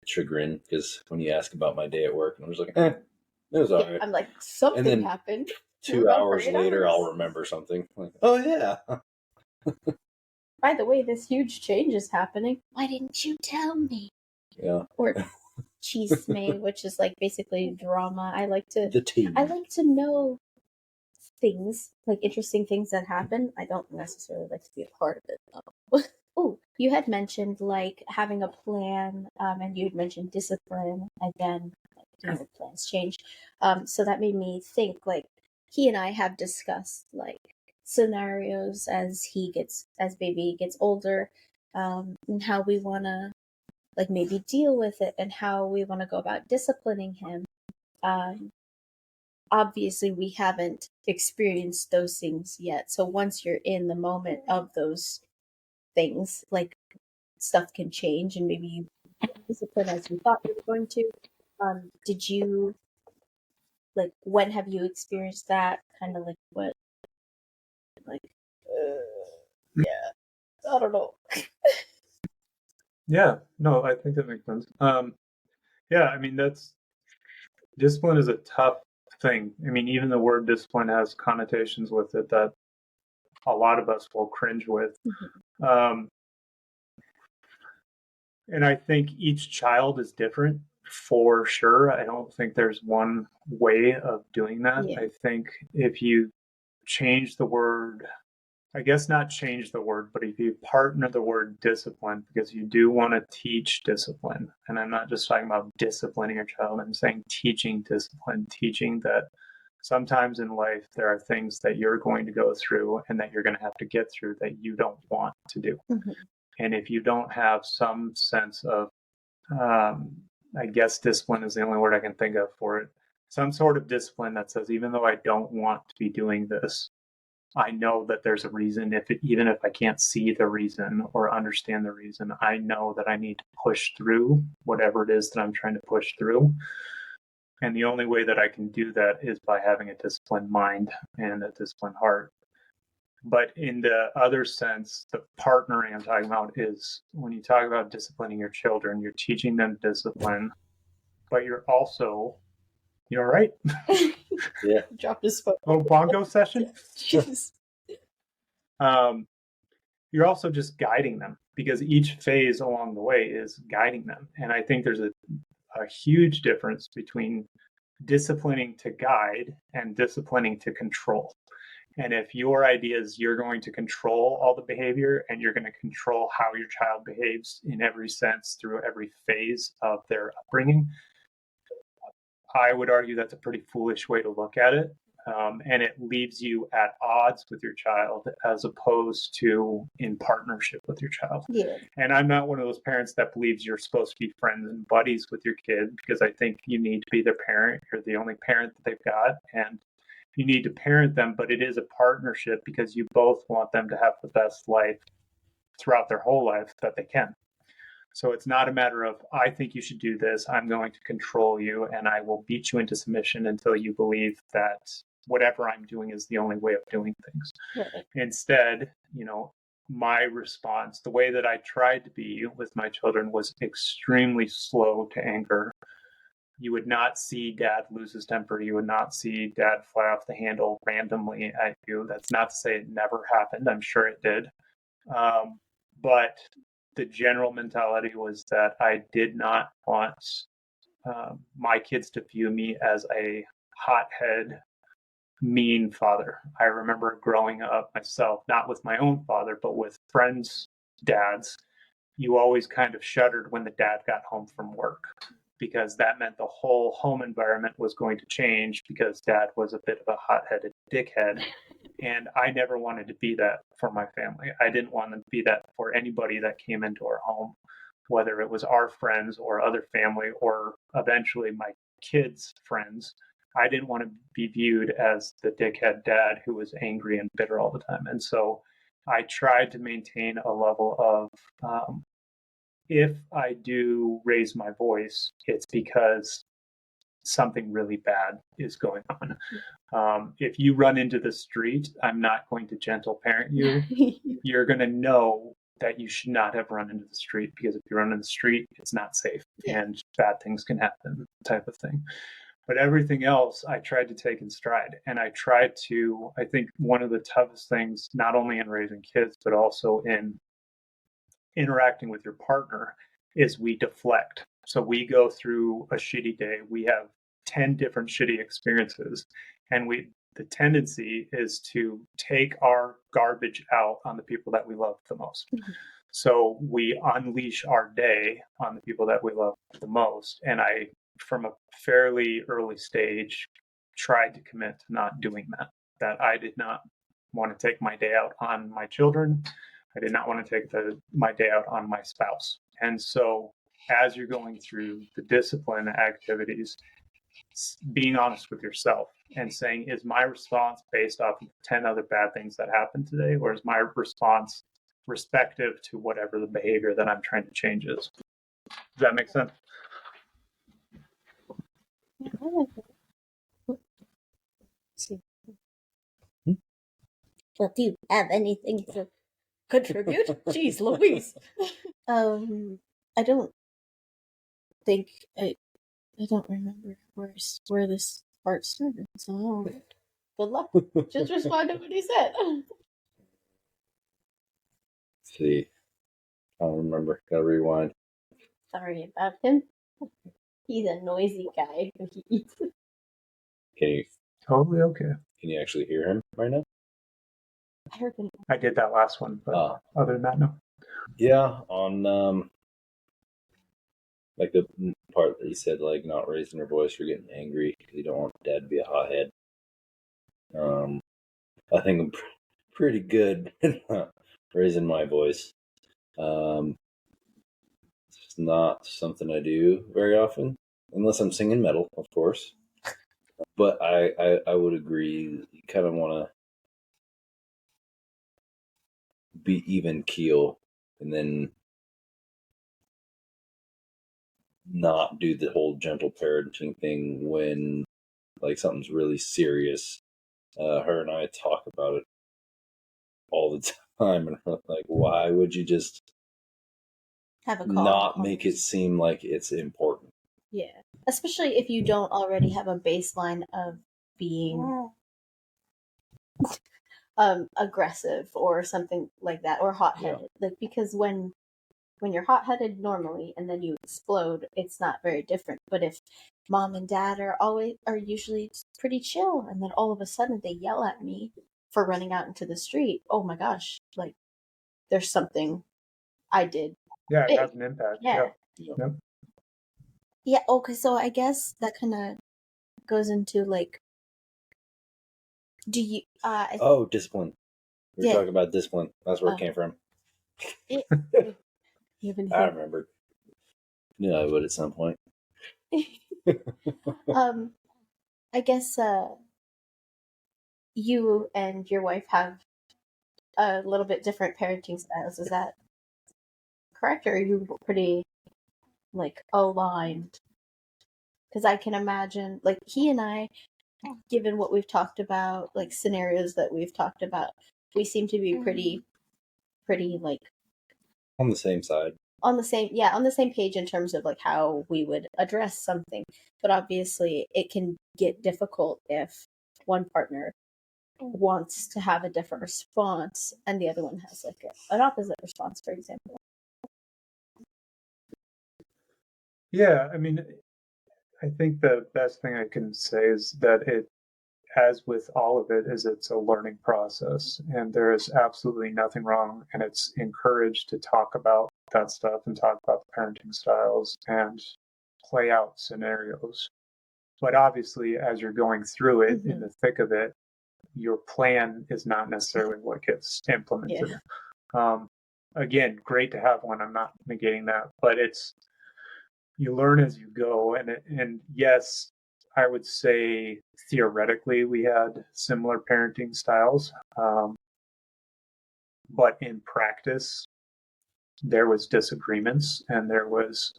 chagrin, because when you ask about my day at work, and I'm just like, it was all Yeah, right. I'm like, something then happened. 2 hours later, I'll remember something. Like, oh yeah. By the way, this huge change is happening. Why didn't you tell me? Yeah. Or chisme, which is like basically drama. I like to know things, like interesting things that happen. I don't necessarily like to be a part of it though. Oh, you had mentioned like having a plan, and you had mentioned discipline again. Plans change, so that made me think. Like he and I have discussed like scenarios as baby gets older, and how we want to like maybe deal with it and how we want to go about disciplining him. Obviously we haven't experienced those things yet, so once you're in the moment of those things, like stuff can change and maybe you discipline as you thought you were going to. Did you like, when have you experienced that? Kind of like what, like yeah, I don't know. Yeah, no, I think that makes sense. Yeah, I mean, discipline is a tough thing. I mean, even the word discipline has connotations with it that a lot of us will cringe with. And I think each child is different for sure. I don't think there's one way of doing that. Yeah. I think if you change the word, I guess not change the word, but if you partner the word discipline, because you do want to teach discipline. And I'm not just talking about disciplining your child, I'm saying teaching discipline, teaching that sometimes in life there are things that you're going to go through and that you're going to have to get through that you don't want to do. Mm-hmm. And if you don't have some sense of, I guess discipline is the only word I can think of for it, some sort of discipline that says, even though I don't want to be doing this, I know that there's a reason. Even if I can't see the reason or understand the reason, I know that I need to push through whatever it is that I'm trying to push through. And the only way that I can do that is by having a disciplined mind and a disciplined heart. But in the other sense, the partnering I'm talking about is when you talk about disciplining your children, you're teaching them discipline, but you're also, you all right? Yeah. Dropped his phone. Little bongo session? Jeez. You're also just guiding them, because each phase along the way is guiding them. And I think there's a huge difference between disciplining to guide and disciplining to control. And if your idea is you're going to control all the behavior and you're going to control how your child behaves in every sense through every phase of their upbringing, I would argue that's a pretty foolish way to look at it. And it leaves you at odds with your child as opposed to in partnership with your child. Yeah. And I'm not one of those parents that believes you're supposed to be friends and buddies with your kid, because I think you need to be their parent. You're the only parent that they've got, and you need to parent them, but it is a partnership because you both want them to have the best life throughout their whole life that they can. So it's not a matter of, I think you should do this, I'm going to control you, and I will beat you into submission until you believe that whatever I'm doing is the only way of doing things. Right. Instead, my response, the way that I tried to be with my children, was extremely slow to anger. You would not see dad lose his temper. You would not see dad fly off the handle randomly at you. That's not to say it never happened. I'm sure it did. But the general mentality was that I did not want my kids to view me as a hothead, mean father. I remember growing up myself, not with my own father, but with friends dads, you always kind of shuddered when the dad got home from work, because that meant the whole home environment was going to change because dad was a bit of a hot-headed dickhead. And I never wanted to be that for my family. I didn't want to be that for anybody that came into our home, whether it was our friends or other family or eventually my kids' friends. I didn't want to be viewed as the dickhead dad who was angry and bitter all the time. And so I tried to maintain a level of, if I do raise my voice, it's because something really bad is going on. If you run into the street, I'm not going to gentle parent you. You're going to know that you should not have run into the street, because if you run in the street, it's not safe and bad things can happen, type of thing. But everything else I tried to take in stride. And I think one of the toughest things, not only in raising kids, but also in interacting with your partner, is we deflect. So we go through a shitty day. We have 10 different shitty experiences. And the tendency is to take our garbage out on the people that we love the most. Mm-hmm. So we unleash our day on the people that we love the most. And I, from a fairly early stage, tried to commit to not doing that I did not want to take my day out on my children. I did not want to take my day out on my spouse. And so as you're going through the discipline activities, being honest with yourself and saying, is my response based off of 10 other bad things that happened today, or is my response respective to whatever the behavior that I'm trying to change is? Does that make sense? Well, do you have anything to contribute? Jeez Louise. I don't think I don't remember where this part started, so good luck. Just respond to what he said. Let's see. I don't remember. Gotta rewind. Sorry about him. He's a noisy guy. Can you? Totally okay. Can you actually hear him right now? I heard him. I did that last one, but other than that, no. Yeah, on like the part that you said, like not raising your voice or getting angry because you don't want dad to be a hothead. I think I'm pretty good at raising my voice. It's just not something I do very often, unless I'm singing metal, of course. But I would agree. You kind of want to be even keel, and then not do the whole gentle parenting thing when like something's really serious. Her and I talk about it all the time, and we're like, why would you just have a call not make it seem like it's important? Yeah, especially if you don't already have a baseline of being aggressive or something like that, or hot-headed. Yeah. Like, because when you're hot-headed normally and then you explode, it's not very different. But if mom and dad are usually pretty chill, and then all of a sudden they yell at me for running out into the street, oh my gosh, like there's something I did. Yeah, it has an impact. Yeah. Yep. Yeah, okay, so I guess that kind of goes into like, do you discipline. We're talking about discipline. That's where it came from. I remember. Yeah, I would at some point. I guess you and your wife have a little bit different parenting styles. Is that correct, or are you pretty like aligned? Because I can imagine, like, he and I, given what we've talked about, like scenarios that we've talked about, we seem to be pretty like on the same side. On the same page in terms of like how we would address something. But obviously it can get difficult if one partner wants to have a different response and the other one has like an opposite response, for example. Yeah, I mean, I think the best thing I can say is that as with all of it, is it's a learning process, and there is absolutely nothing wrong, and it's encouraged to talk about that stuff and talk about the parenting styles and play out scenarios. But obviously, as you're going through it, in the thick of it, your plan is not necessarily what gets implemented. Again, great to have one. I'm not negating that, but you learn as you go. And yes, I would say theoretically we had similar parenting styles, but in practice, there was disagreements, and there was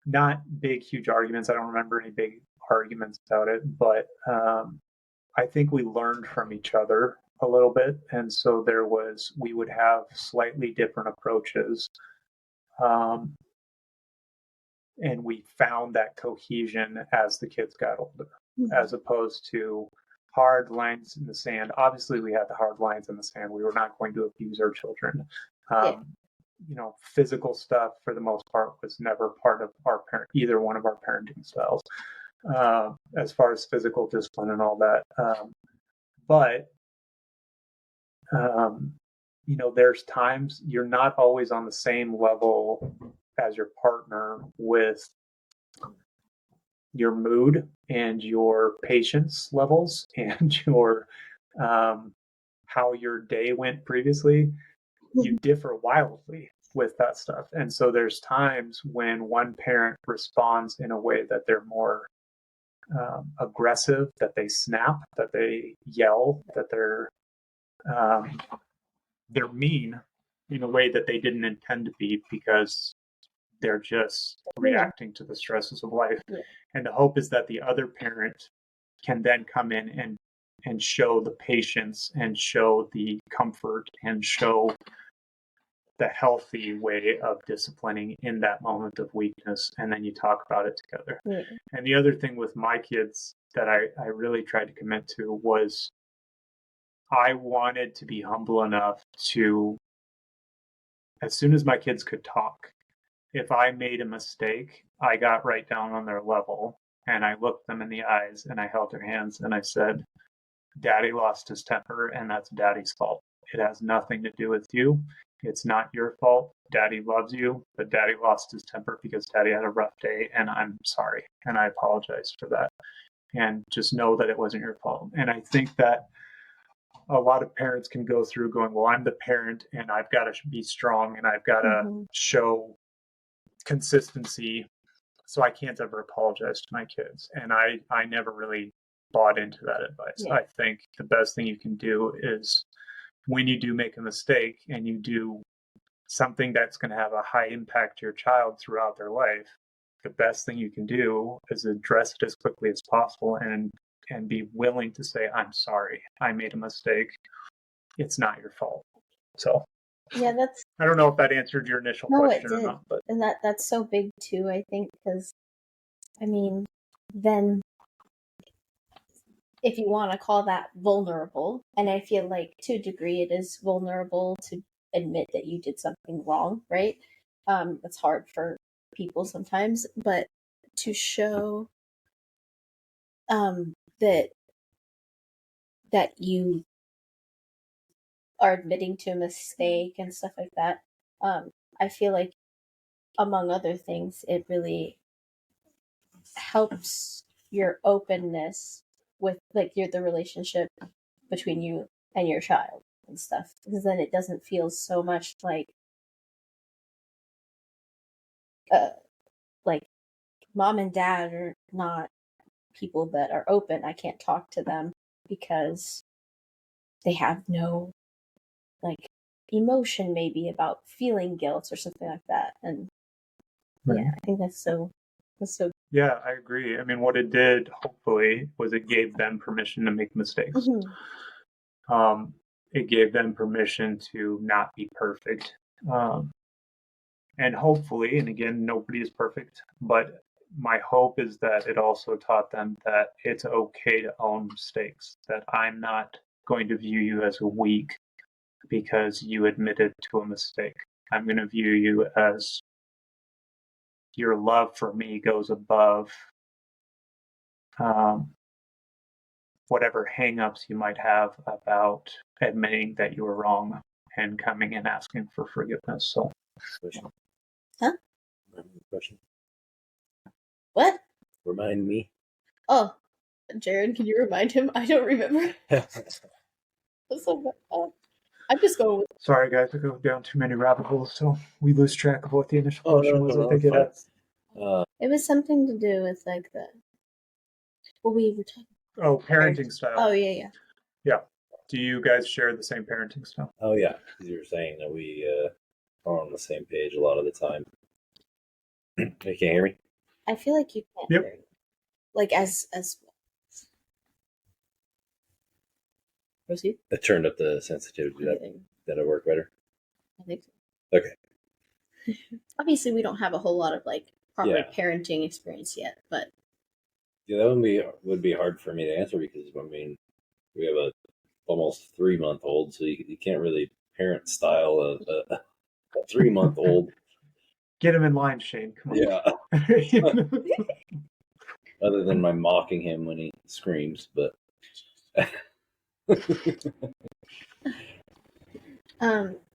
not big, huge arguments. I don't remember any big arguments about it, but I think we learned from each other a little bit. And so we would have slightly different approaches. And we found that cohesion as the kids got older, as opposed to hard lines in the sand. Obviously, we had the hard lines in the sand. We were not going to abuse our children. Physical stuff, for the most part, was never part of either one of our parenting styles, as far as physical discipline and all that. But there's times you're not always on the same level as your partner with your mood and your patience levels and your how your day went previously. You differ wildly with that stuff. And so there's times when one parent responds in a way that they're more aggressive, that they snap, that they yell, that they're mean in a way that they didn't intend to be, because they're just reacting to the stresses of life. And the hope is that the other parent can then come in and show the patience and show the comfort and show the healthy way of disciplining in that moment of weakness, and then you talk about it together. And the other thing with my kids that I really tried to commit to was I wanted to be humble enough to, as soon as my kids could talk, if I made a mistake, I got right down on their level and I looked them in the eyes and I held their hands and I said, Daddy lost his temper, and that's Daddy's fault. It has nothing to do with you. It's not your fault. Daddy loves you, but Daddy lost his temper because Daddy had a rough day, and I'm sorry, and I apologize for that. And just know that it wasn't your fault. And I think that a lot of parents can go through going, well, I'm the parent and I've got to be strong and I've got to show consistency, so I can't ever apologize to my kids. And I never really bought into that advice. I think the best thing you can do is, when you do make a mistake and you do something that's going to have a high impact to your child throughout their life, the best thing you can do is address it as quickly as possible and be willing to say, I'm sorry, I made a mistake. It's not your fault. So I don't know if that answered your initial question or not. But. And that's so big too, I think, because then if you want to call that vulnerable, and I feel like to a degree it is vulnerable to admit that you did something wrong, right? It's hard for people sometimes, but to show that you are admitting to a mistake and stuff like that, I feel like, among other things, it really helps your openness with the relationship between you and your child and stuff, because then it doesn't feel so much like mom and dad are not people that are open. I can't talk to them because they have no emotion maybe about feeling guilt or something like that. And I think that's so Yeah, I agree. I mean, what it did, hopefully, was it gave them permission to make mistakes. It gave them permission to not be perfect. And hopefully, and again, nobody is perfect, but my hope is that it also taught them that it's okay to own mistakes, that I'm not going to view you as weak because you admitted to a mistake. I'm going to view you as your love for me goes above whatever hangups you might have about admitting that you were wrong and coming and asking for forgiveness. So, Question. Huh? Question. What? Remind me. Oh, Jared, can you remind him? I don't remember. I'm just going with. Sorry, guys, I go down too many rabbit holes, so we lose track of what the initial Oh, question was. I think it. It was something to do with like the. What we were talking. Oh, parenting style. Oh yeah. Do you guys share the same parenting style? Oh yeah, because you were saying that we are on the same page a lot of the time. You can't hear me? I feel like you can't. Yep. Hear me. Like as. Proceed. I turned up the sensitivity. That'll work better. I think so. Okay. Obviously, we don't have a whole lot of like proper Yeah. parenting experience yet, but Yeah, that would be hard for me to answer because I mean we have a almost 3-month-old, so you can't really parent style a 3-month-old. Get him in line, Shane. Come on. Yeah. Other than my mocking him when he screams, but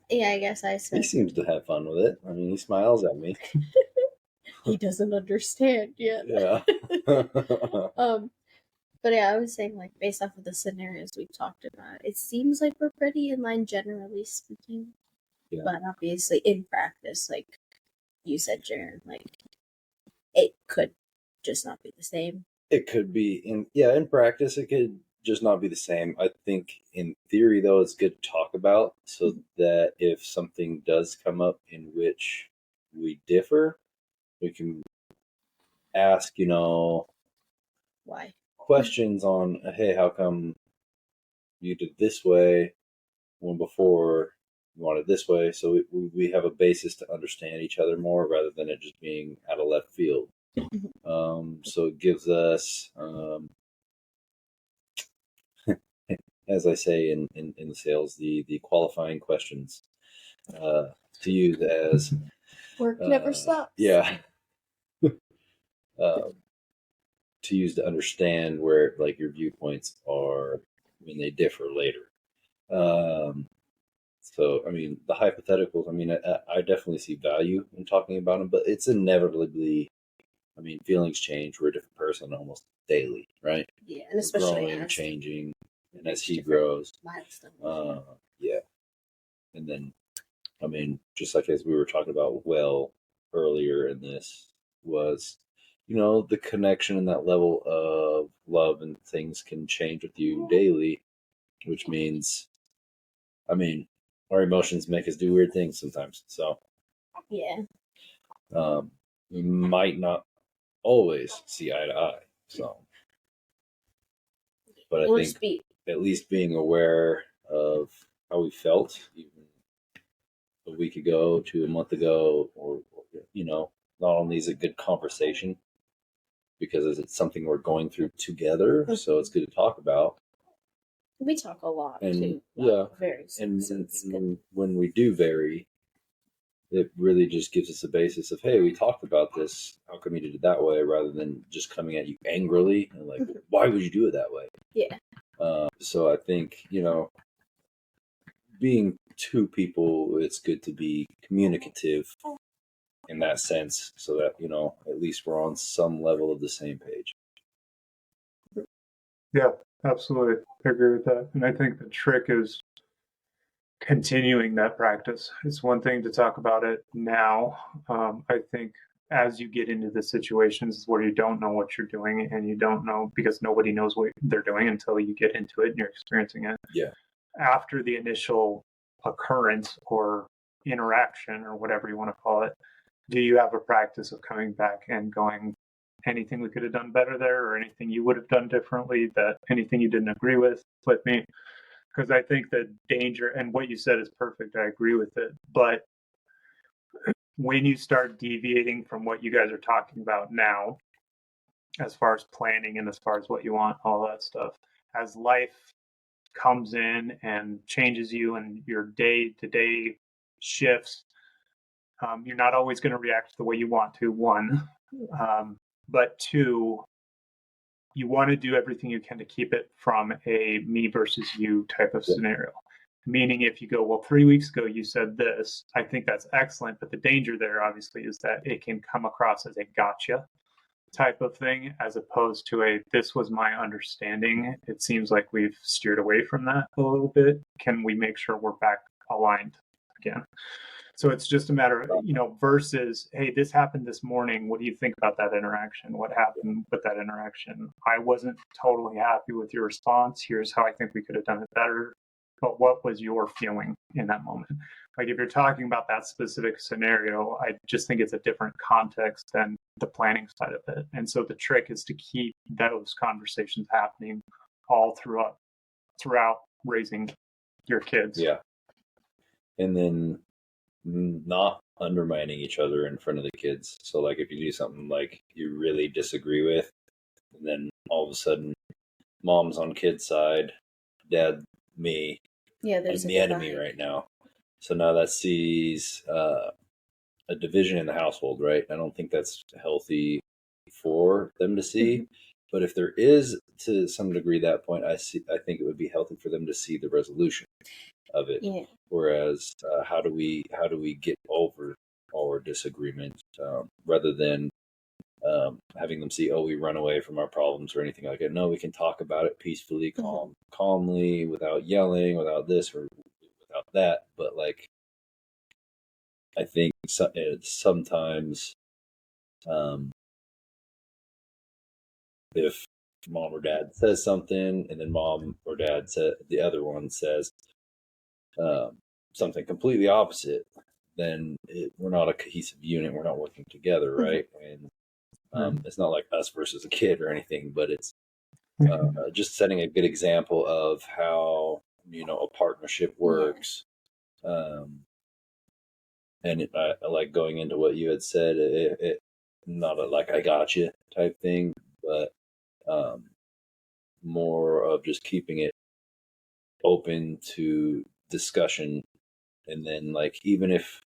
yeah, I guess I said he seems to have fun with it. I mean, he smiles at me. he doesn't understand yet. Yeah. But yeah, I was saying like based off of the scenarios we've talked about, it seems like we're pretty in line generally speaking. Yeah. But obviously in practice, like you said, Jaron, like it could just not be the same. It could be in practice it could just not be the same. I think in theory though it's good to talk about so that if something does come up in which we differ, we can ask, Why? questions on, hey, how come you did this way when before you wanted this way? So we have a basis to understand each other more rather than it just being out of left field. So it gives us, as I say in the sales, the qualifying questions to use as work never stops. Yeah. To use to understand where like your viewpoints are when they differ later. So I mean the hypotheticals. I mean I definitely see value in talking about them, but it's inevitably. I mean feelings change. We're a different person almost daily, right? Yeah, and especially growing, as changing, and as he grows. Milestones. Yeah, and then I mean just like as we were talking about earlier in this was. The connection and that level of love and things can change with you daily, which means, I mean, our emotions make us do weird things sometimes. So, yeah, we might not always see eye to eye. So, but I think at least being aware of how we felt, even a week ago to a month ago, or not only is it good conversation, because it's something we're going through together, so it's good to talk about. We talk a lot too. Yeah, very. And when we do vary, it really just gives us a basis of, hey, we talked about this. How come you did it that way, rather than just coming at you angrily and like, why would you do it that way? Yeah. So I think being two people, it's good to be communicative in that sense, so that at least we're on some level of the same page. Yeah, absolutely. I agree with that. And I think the trick is continuing that practice. It's one thing to talk about it now. I think as you get into the situations where you don't know what you're doing and you don't know, because nobody knows what they're doing until you get into it and you're experiencing it. Yeah. After the initial occurrence or interaction or whatever you want to call it, do you have a practice of coming back and going, anything we could have done better there, or anything you would have done differently, that anything you didn't agree with me? Because I think the danger, and what you said is perfect, I agree with it, but when you start deviating from what you guys are talking about now, as far as planning and as far as what you want, all that stuff, as life comes in and changes you and your day-to-day shifts, you're not always going to react the way you want to, one. But two, you want to do everything you can to keep it from a me versus you type of scenario. Meaning, if you go, well, 3 weeks ago you said this, I think that's excellent. But the danger there, obviously, is that it can come across as a gotcha type of thing, as opposed to a this was my understanding. It seems like we've steered away from that a little bit. Can we make sure we're back aligned again? So it's just a matter of, versus, hey, this happened this morning. What do you think about that interaction? What happened with that interaction? I wasn't totally happy with your response. Here's how I think we could have done it better. But what was your feeling in that moment? Like, if you're talking about that specific scenario, I just think it's a different context than the planning side of it. And so the trick is to keep those conversations happening all throughout raising your kids. Yeah. And then not undermining each other in front of the kids. So, like, if you do something like you really disagree with, and then all of a sudden mom's on kid's side, dad, me, there's the enemy right now. So now that sees a division in the household, right? I don't think that's healthy for them to see. Mm-hmm. But if there is, to some degree, that point, I think it would be healthy for them to see the resolution of it. Yeah. Whereas, how do we get over our disagreement, rather than having them see, we run away from our problems or anything like that. No, we can talk about it peacefully, calmly, without yelling, without this or without that. But, like, I think sometimes, if mom or dad says something and then mom or dad the other one says something completely opposite, then we're not a cohesive unit. We're not working together, right? And it's not like us versus a kid or anything, but it's just setting a good example of how a partnership works. And I like going into what you had said. It not a like I got you type thing, but more of just keeping it open to discussion. And then, like, even if,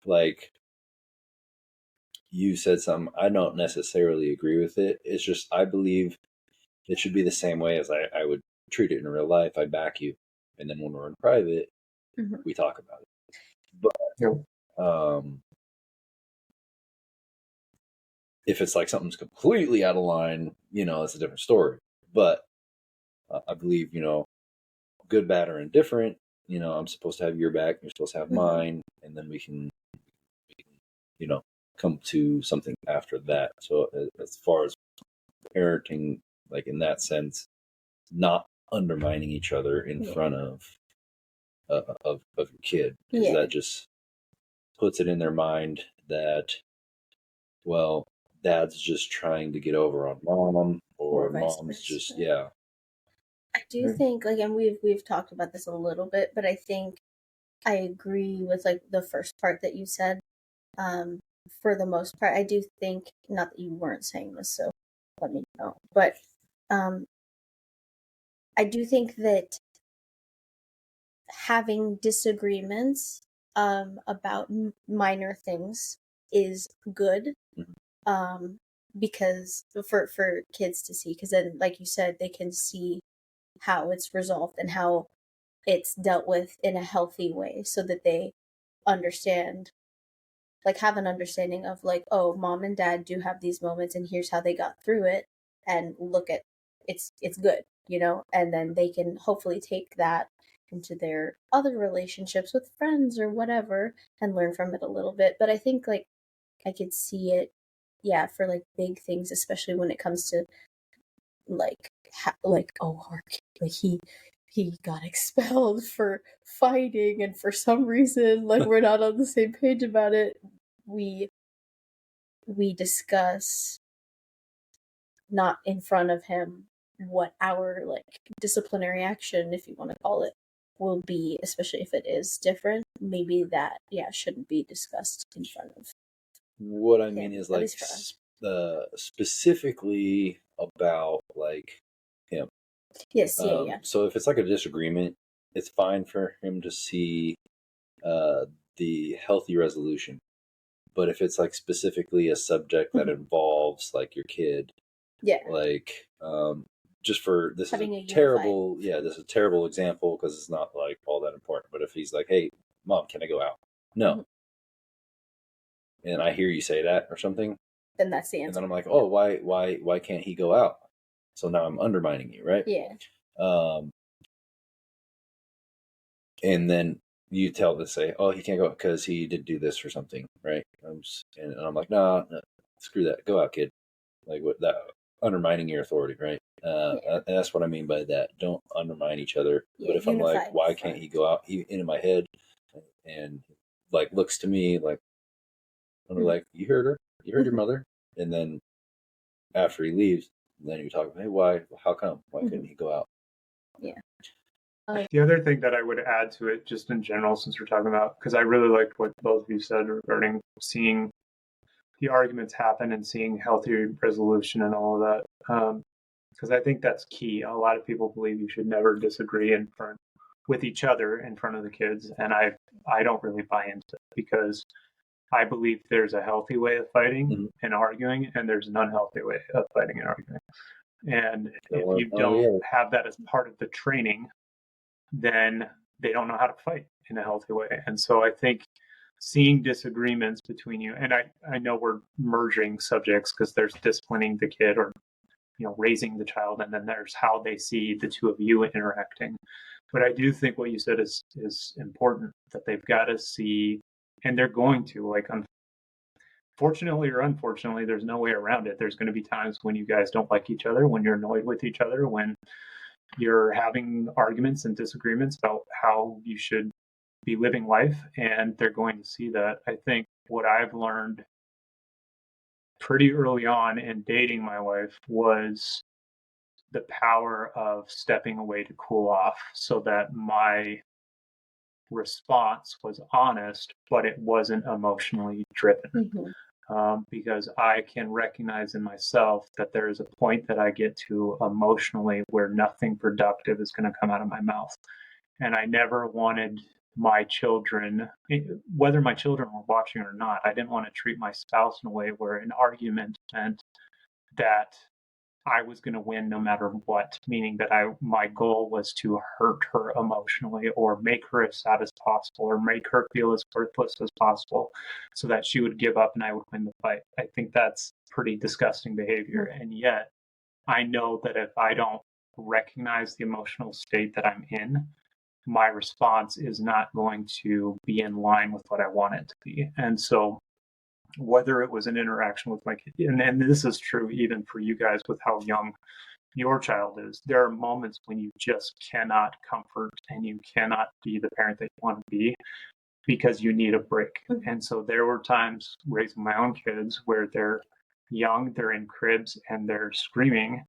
like, you said something, I don't necessarily agree with it. It's just, I believe it should be the same way as I would treat it in real life. I back you. And then when we're in private, we talk about it. But if it's like something's completely out of line, it's a different story. But I believe, good, bad, or indifferent, I'm supposed to have your back, you're supposed to have mine, and then we can come to something after that. So as far as parenting, like, in that sense, not undermining each other in front of your kid, because that just puts it in their mind that, well, dad's just trying to get over on mom, or mom's just I do think, like, and we've talked about this a little bit, but I think I agree with, like, the first part that you said. For the most part, I do think, not that you weren't saying this, so let me know, but I do think that having disagreements about minor things is good, because for kids to see, because then, like you said, they can see how it's resolved and how it's dealt with in a healthy way, so that they understand, like, have an understanding of, like, mom and dad do have these moments and here's how they got through it, and look at it's good, and then they can hopefully take that into their other relationships with friends or whatever and learn from it a little bit. But I think, like, I could see it, for, like, big things, especially when it comes to, like, our kid, like, he got expelled for fighting, and for some reason, like, we're not on the same page about it. We discuss, not in front of him, what our, like, disciplinary action, if you want to call it, will be, especially if it is different. Maybe that shouldn't be discussed in front of what I mean is, like, specifically about, like, him. Yes, So if it's like a disagreement, it's fine for him to see the healthy resolution. But if it's, like, specifically a subject that involves, like, your kid, Yeah. Like, just for this Having is a a terrible, this is a terrible example because it's not like all that important. But if he's like, "Hey, mom, can I go out?" No, Mhm. and I hear you say that or something, Then that's the and answer. then I'm like, "Oh, why can't he go out?" So now I'm undermining you, right? Yeah. And then you tell to say, "Oh, he can't go out because he did do this or something," right? And I'm like, "Nah, nah, screw that. Go out, kid." Like what that undermining your authority, right? Yeah. And that's what I mean by that. Don't undermine each other. Yeah, But if I'm like, unified "Why can't he go out?" He into my head and like looks to me like I'm like, "You heard her. You heard your mother." And then after he leaves, then you talk, "Hey, why? How come? Why couldn't he go out?" Yeah. The other thing that I would add to it, just in general, since we're talking about, because I really liked what both of you said regarding seeing the arguments happen and seeing healthy resolution and all of that, because I think that's key. A lot of people believe you should never disagree in front with each other in front of the kids, and I don't really buy into it because I believe there's a healthy way of fighting and arguing, and there's an unhealthy way of fighting and arguing. And if you don't have that as part of the training, then they don't know how to fight in a healthy way. And so I think seeing disagreements between you, and I know we're merging subjects because there's disciplining the kid or raising the child, and then there's how they see the two of you interacting. But I do think what you said is important, that they've got to see, and they're going to, like, fortunately or unfortunately, there's no way around it. There's going to be times when you guys don't like each other, when you're annoyed with each other, when you're having arguments and disagreements about how you should be living life, and they're going to see that. I think what I've learned pretty early on in dating my wife was the power of stepping away to cool off so that my response was honest, but it wasn't emotionally driven. Because I can recognize in myself that there is a point that I get to emotionally where nothing productive is going to come out of my mouth. And I never wanted my children, whether my children were watching or not, I didn't want to treat my spouse in a way where an argument meant that I was going to win no matter what, meaning that my goal was to hurt her emotionally or make her as sad as possible or make her feel as worthless as possible so that she would give up and I would win the fight. I think that's pretty disgusting behavior. And yet I know that if I don't recognize the emotional state that I'm in, my response is not going to be in line with what I want it to be. And so whether it was an interaction with my kid, and this is true even for you guys with how young your child is, there are moments when you just cannot comfort and you cannot be the parent that you want to be because you need a break. And so there were times raising my own kids where they're young, they're in cribs, and they're screaming,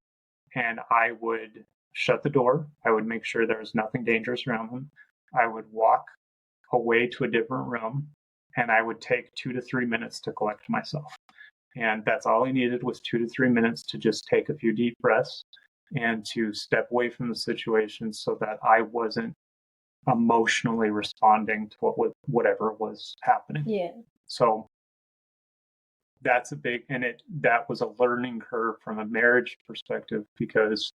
and I would shut the door. I would make sure there was nothing dangerous around them. I would walk away to a different room, and I would take 2 to 3 minutes to collect myself. And that's all I needed was 2 to 3 minutes to just take a few deep breaths and to step away from the situation so that I wasn't emotionally responding to whatever was happening. Yeah. So that's a big, and that was a learning curve from a marriage perspective, because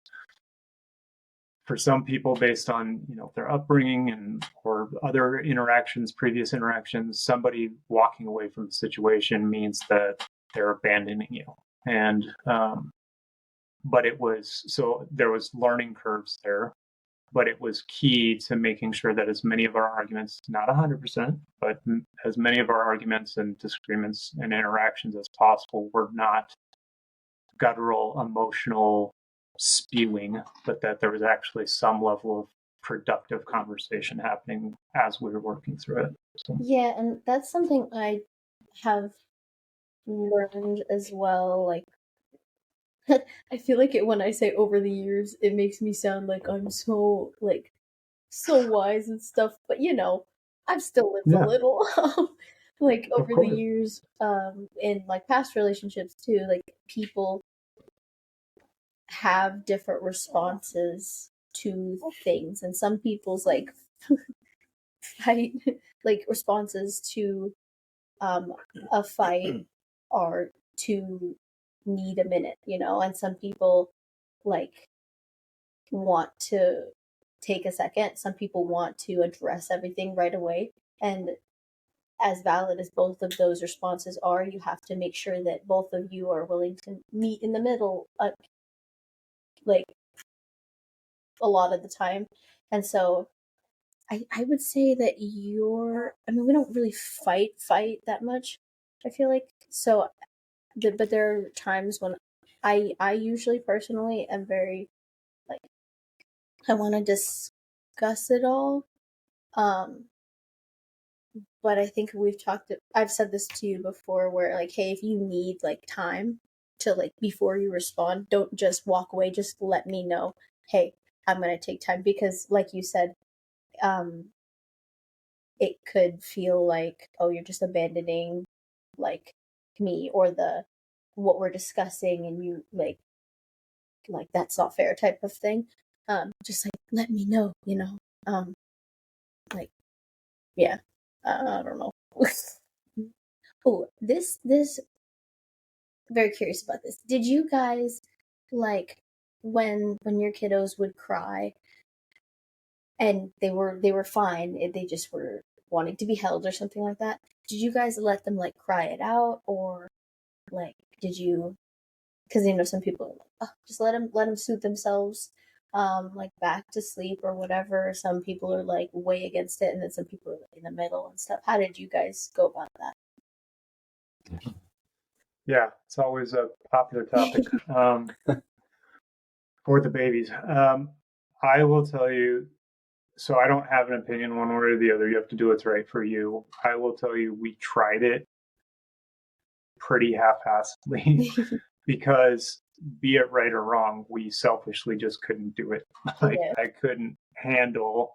for some people, based on their upbringing and or other interactions, previous interactions, somebody walking away from the situation means that they're abandoning you. And but there was learning curves there, but it was key to making sure that as many of our arguments, not 100%, but as many of our arguments and disagreements and interactions as possible were not guttural, emotional spewing, but that there was actually some level of productive conversation happening as we were working through it. So. Yeah, and that's something I have learned as well. Like, I feel like when I say over the years, it makes me sound like I'm so wise and stuff. But I've still lived a little. Like over the years, in like past relationships too, like people have different responses to things, and some people's fight responses to a fight are to need a minute, and some people like want to take a second. Some people want to address everything right away. And as valid as both of those responses are, you have to make sure that both of you are willing to meet in the middle, like a lot of the time. And so I would say that we don't really fight that much, I feel like. So, but there are times when I usually personally am very, like, I want to discuss it all. But I think I've said this to you before where, like, hey, if you need, like, time to, like, before you respond, don't just walk away. Just let me know, hey, I'm going to take time. Because, like you said, it could feel like, oh, you're just abandoning, like, me or what we're discussing, and you, like that's not fair type of thing. Just, like, let me know, like, yeah. I don't know. Oh, this very curious about this. Did you guys, like, when your kiddos would cry and they were fine, they just were wanting to be held or something like that? Did you guys let them, like, cry it out, or, like, did you? Because some people are like, oh, just let them soothe themselves, like, back to sleep or whatever. Some people are, like, way against it, and then some people are, like, in the middle and stuff. How did you guys go about that? Yeah, it's always a popular topic for the babies. I will tell you, so I don't have an opinion one way or the other. You have to do what's right for you. I will tell you, we tried it pretty half-assedly because, be it right or wrong, we selfishly just couldn't do it. Like, Yeah. I couldn't handle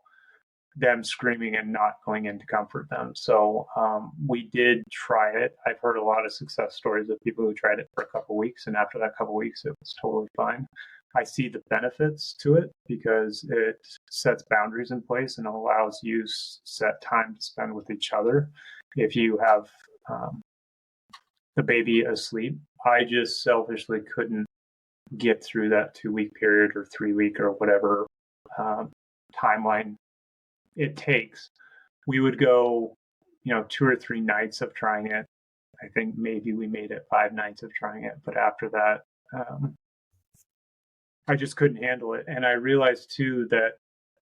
them screaming and not going in to comfort them. So we did try it. I've heard a lot of success stories of people who tried it for a couple of weeks, and after that couple of weeks, it was totally fine. I see the benefits to it because it sets boundaries in place and allows you set time to spend with each other. If you have the baby asleep, I just selfishly couldn't get through that 2-week period or 3-week or whatever timeline it takes. We would go, 2 or 3 nights of trying it. I think maybe we made it 5 nights of trying it, but after that, I just couldn't handle it. And I realized too that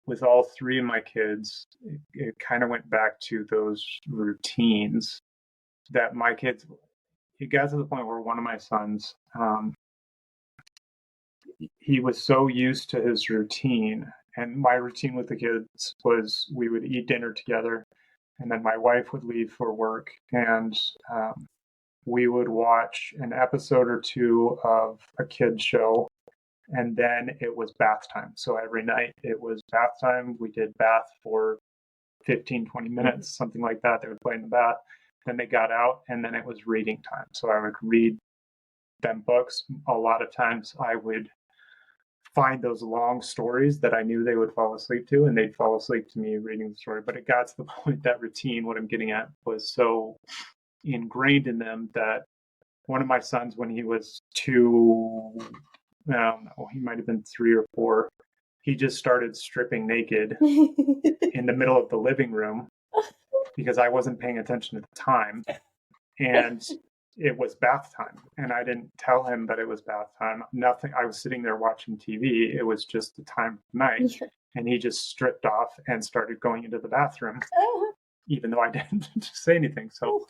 with all 3 of my kids, it kind of went back to those routines that my kids. It got to the point where one of my sons, he was so used to his routine. And my routine with the kids was we would eat dinner together, and then my wife would leave for work, and we would watch an episode or 2 of a kid's show, and then it was bath time. So every night it was bath time. We did bath for 15, 20 minutes, something like that. They would play in the bath. Then they got out, and then it was reading time. So I would read them books. A lot of times I would find those long stories that I knew they would fall asleep to, and they'd fall asleep to me reading the story. But it got to the point that routine, what I'm getting at, was so ingrained in them that one of my sons, when he was 2, I don't know, he might have been 3 or 4, he just started stripping naked in the middle of the living room because I wasn't paying attention at the time. And it was bath time, and I didn't tell him that it was bath time. Nothing. I was sitting there watching TV. It was just the time of night, and he just stripped off and started going into the bathroom, even though I didn't say anything. So,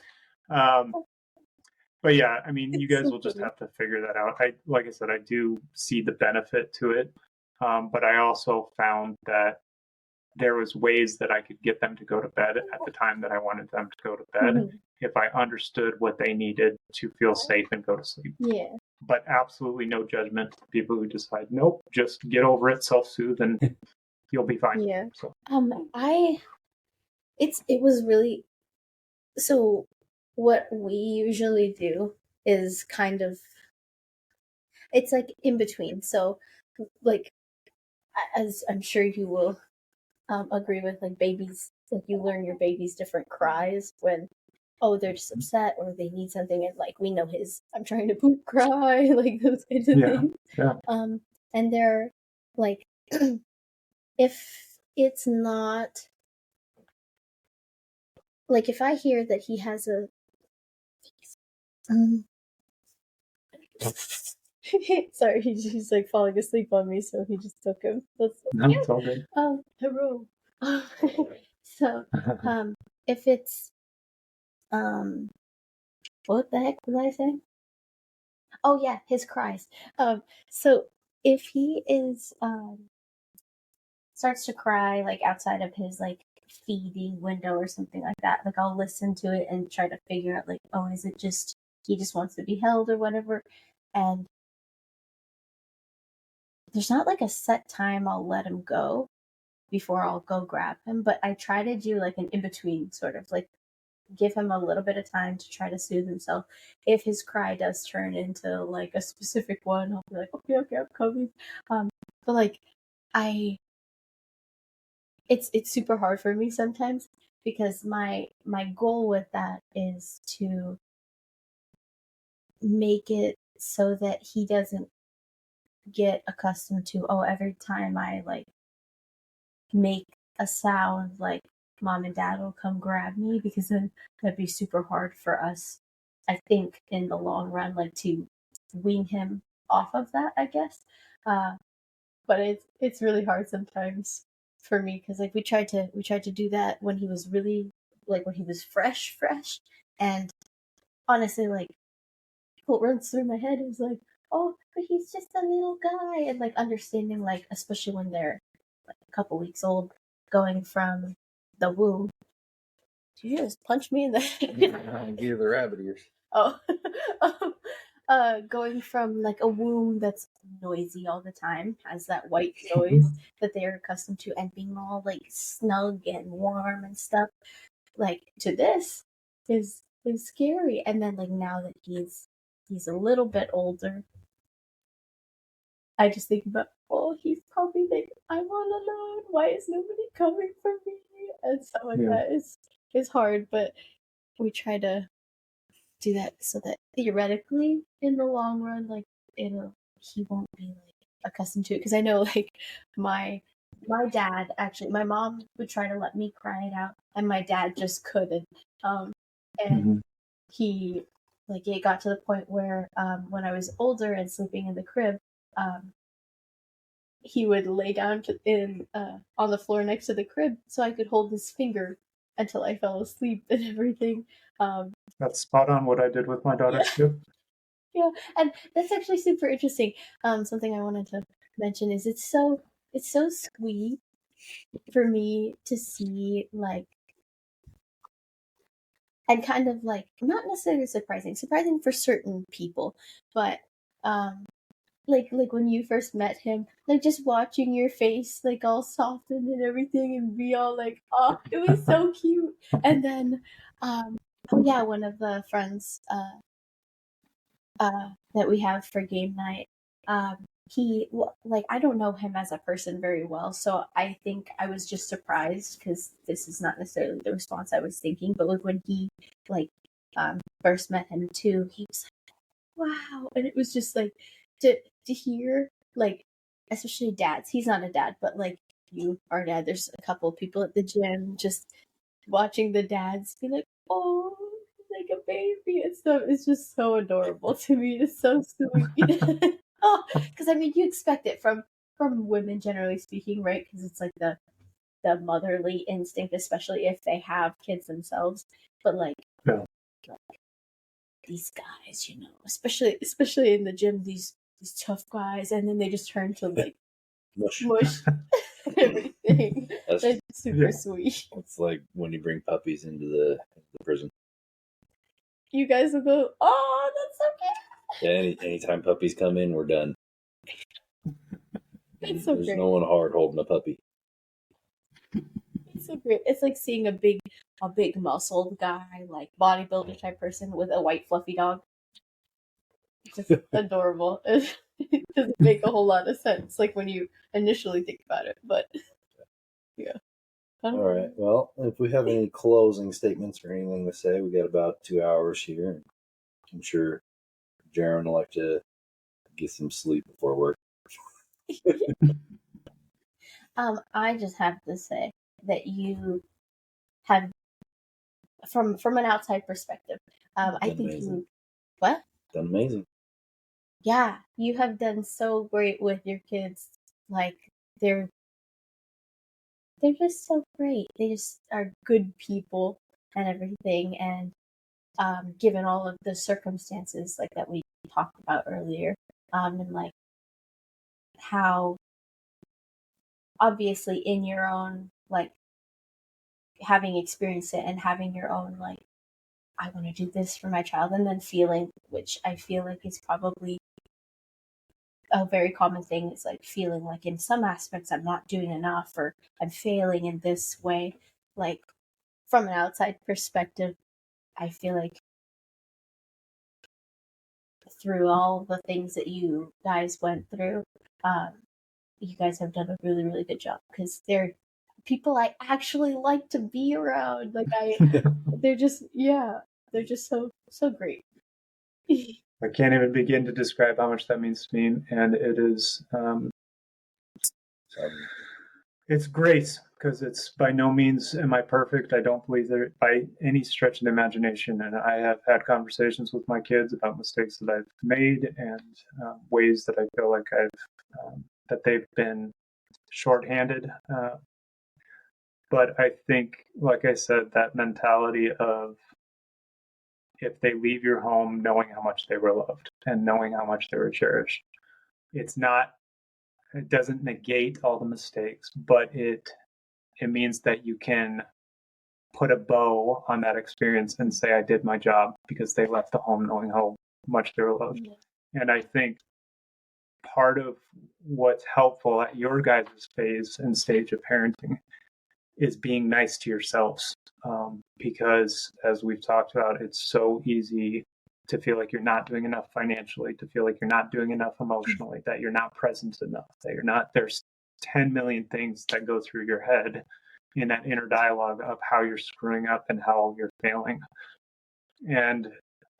but yeah, I mean, you guys will just have to figure that out. Like I said, I do see the benefit to it, but I also found that there was ways that I could get them to go to bed at the time that I wanted them to go to bed if I understood what they needed to feel safe and go to sleep. Yeah. But absolutely no judgment to people who decide, nope, just get over it, self-soothe, and you'll be fine. Yeah. So. It was really, so what we usually do is kind of, it's like in between. So, like, as I'm sure you will agree with, like, babies, like, you learn your baby's different cries when oh, they're just upset or they need something, and like we know his I'm trying to poop cry, like those kinds of Yeah. things. Yeah. And they're like if it's not like if I hear that he has a sorry, he's like falling asleep on me, so he just took him. That's so No, cute. it's all good. Hello. So, if it's what the heck was I saying? Oh yeah, his cries. So if he is starts to cry like outside of his like feeding window or something like that, like I'll listen to it and try to figure out like, oh, is it just he just wants to be held or whatever? And there's not like a set time I'll let him go before I'll go grab him, but I try to do like an in between sort of like give him a little bit of time to try to soothe himself. If his cry does turn into like a specific one, I'll be like, okay, I'm coming. But like it's super hard for me sometimes because my goal with that is to make it so that he doesn't get accustomed to, oh, every time I like make a sound like mom and dad will come grab me, because then that'd be super hard for us, I think, in the long run, like to wean him off of that, I guess. But it's really hard sometimes for me because like we tried to do that when he was really like when he was fresh, and honestly, like what runs through my head is like, oh, but he's just a little guy, and like understanding like especially when they're like a couple weeks old, going from the womb. Did you just punch me in the head? Give you the rabbit ears. Oh, going from like a womb that's noisy all the time, has that white noise that they're accustomed to, and being all like snug and warm and stuff, like to this is scary. And then like now that he's a little bit older, I just think about, oh, he's probably like, I'm all alone. Why is nobody coming for me? And stuff like that is hard, but we try to do that so that theoretically, in the long run, like he won't be like accustomed to it. Because I know like my dad actually, my mom would try to let me cry it out, and my dad just couldn't. And he like it got to the point where when I was older and sleeping in the crib, he would lay down on the floor next to the crib so I could hold his finger until I fell asleep and everything. That's spot on what I did with my daughter too. Yeah, and that's actually super interesting. Something I wanted to mention is it's so sweet for me to see like, and kind of like not necessarily surprising for certain people, but like when you first met him, like just watching your face like all softened and everything, and be all like, oh, it was so cute. And then, oh yeah, one of the friends that we have for game night, he like I don't know him as a person very well, so I think I was just surprised because this is not necessarily the response I was thinking. But like when he like first met him too, he was like, wow, and it was just like to hear like, especially dads. He's not a dad, but like you are a dad. There's a couple of people at the gym just watching the dads be like, oh, like a baby and stuff. It's just so adorable to me. It's so sweet. Oh, because I mean, you expect it from women generally speaking, right? Because it's like the motherly instinct, especially if they have kids themselves. But like, Yeah. these guys, you know, especially in the gym, these tough guys, and then they just turn to like mush and everything. That's super sweet. It's like when you bring puppies into the prison. You guys will go, oh, that's so cute. Yeah, anytime puppies come in, we're done. It's so There's great. no one hard holding a puppy. It's so great. It's like seeing a big muscled guy, like bodybuilder type person with a white fluffy dog. It's just adorable. It doesn't make a whole lot of sense, like when you initially think about it, but yeah. All right. Well, if we have any closing statements or anything to say, we got about 2 hours here. I'm sure Jaron will like to get some sleep before work. I just have to say that you have, from an outside perspective, I think Amazing. you, what? Done amazing. Yeah, you have done so great with your kids. Like, they're just so great. They just are good people and everything. And given all of the circumstances like that we talked about earlier, and like how obviously in your own, like, having experienced it and having your own, like, I want to do this for my child, and then feeling, which I feel like is probably a very common thing, is like feeling like in some aspects I'm not doing enough or I'm failing in this way. Like, from an outside perspective, I feel like through all the things that you guys went through, you guys have done a really, really good job, because they're people I actually like to be around. Like, they're just, yeah, they're just so great. I can't even begin to describe how much that means to me, and it is it's great, because it's by no means am I perfect. I don't believe that by any stretch of the imagination, and I have had conversations with my kids about mistakes that I've made and ways that I feel like that they've been shorthanded. But I think, like I said, that mentality of, if they leave your home knowing how much they were loved and knowing how much they were cherished, it doesn't negate all the mistakes, but it means that you can put a bow on that experience and say, I did my job, because they left the home knowing how much they were loved. Yeah. And I think part of what's helpful at your guys' phase and stage of parenting is being nice to yourselves. Because as we've talked about, it's so easy to feel like you're not doing enough financially, to feel like you're not doing enough emotionally, that you're not present enough, that you're not, there's 10 million things that go through your head in that inner dialogue of how you're screwing up and how you're failing. And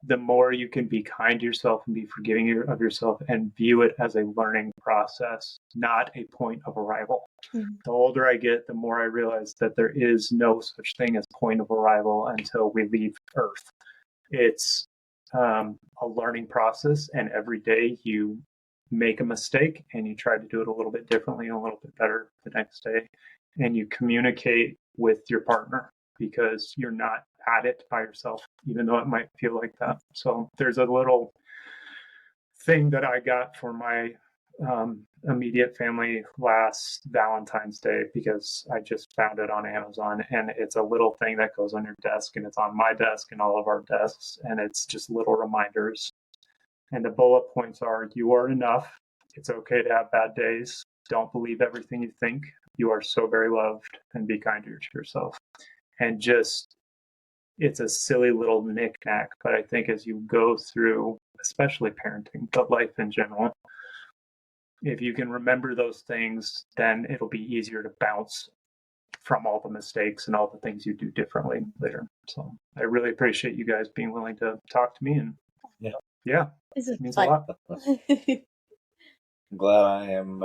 the more you can be kind to yourself and be forgiving of yourself and view it as a learning process, not a point of arrival. Mm-hmm. The older I get, the more I realize that there is no such thing as point of arrival until we leave Earth. It's a learning process, and every day you make a mistake and you try to do it a little bit differently and a little bit better the next day. And you communicate with your partner, because you're not at it by yourself, even though it might feel like that. So there's a little thing that I got for my immediate family last Valentine's Day, because I just found it on Amazon, and it's a little thing that goes on your desk, and it's on my desk and all of our desks, and it's just little reminders. And the bullet points are: you are enough. It's okay to have bad days. Don't believe everything you think. You are so very loved, and be kind to yourself. And just, it's a silly little knick-knack, but I think as you go through, especially parenting, but life in general, if you can remember those things, then it'll be easier to bounce from all the mistakes and all the things you do differently later. So I really appreciate you guys being willing to talk to me, and yeah, it means a lot. I'm glad I am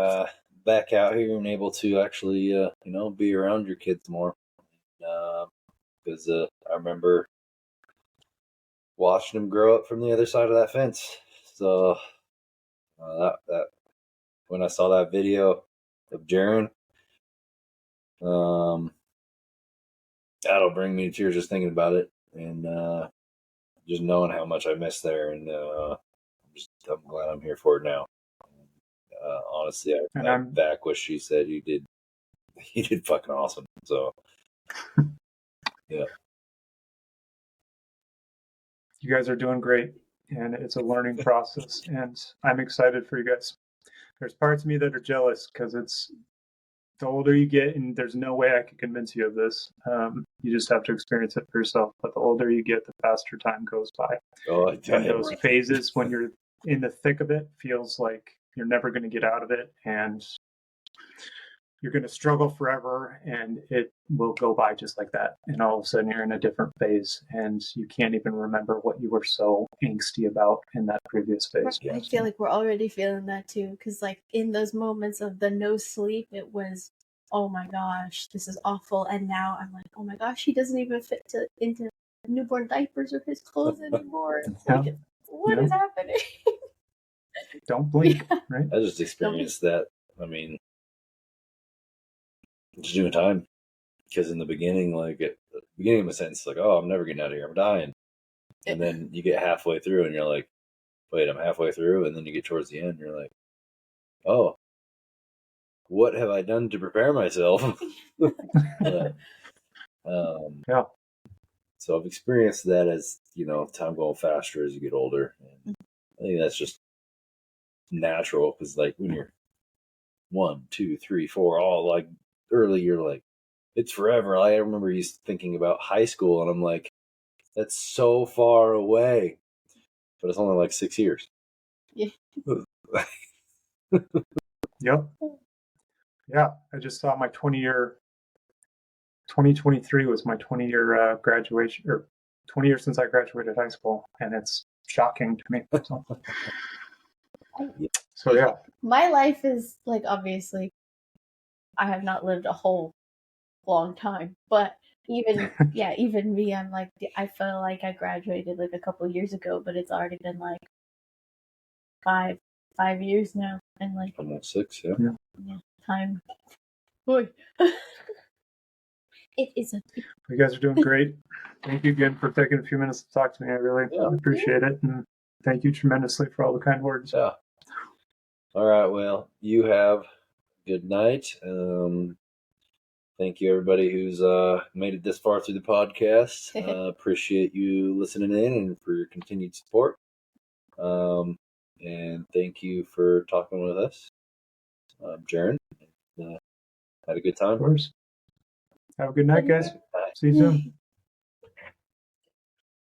back out here and able to actually, be around your kids more. Because I remember watching them grow up from the other side of that fence. So that when I saw that video of Jaron, that'll bring me to tears just thinking about it, and just knowing how much I missed there. And I'm glad I'm here for it now. Honestly, I back what she said. You did fucking awesome. So yeah. You guys are doing great, and it's a learning process, and I'm excited for you guys. There's parts of me that are jealous, because it's the older you get, and there's no way I can convince you of this. You just have to experience it for yourself. But the older you get, the faster time goes by. And those phases when you're in the thick of it feels like you're never going to get out of it. And you're going to struggle forever and it will go by just like that. And all of a sudden you're in a different phase and you can't even remember what you were so angsty about in that previous phase. I feel like we're already feeling that too. Because like in those moments of the no sleep, it was, oh my gosh, this is awful. And now I'm like, oh my gosh, he doesn't even fit into newborn diapers or his clothes anymore. It's like, what is happening? Don't blink, right? I just experienced that. I mean, just doing time. Because in the beginning, like at the beginning of my sentence, like, oh, I'm never getting out of here, I'm dying. And then you get halfway through and you're like, wait, I'm halfway through. And then you get towards the end, and you're like, oh, what have I done to prepare myself? Yeah. So I've experienced that as, time going faster as you get older. And I think that's just natural because, like, when you're 1, 2, 3, 4, all like early, you're like, it's forever. I remember thinking about high school, and I'm like, that's so far away. But it's only like 6 years. Yeah. Yep. Yeah. I just saw my 2023 was my 20-year graduation, or 20 years since I graduated high school, and it's shocking to me. So yeah. My life is like, obviously, I have not lived a whole long time, but even me, I'm like, I feel like I graduated like a couple years ago, but it's already been like 5 years now, and like Almost 6, yeah. Time. Boy. It is a. You guys are doing great. Thank you again for taking a few minutes to talk to me. I really appreciate it, and thank you tremendously for all the kind words. Yeah. All right. Well, you have a good night. Thank you, everybody who's made it this far through the podcast. Appreciate you listening in and for your continued support. And thank you for talking with us, Jaron. Had a good time. Of course. Have a good night, guys. See you soon.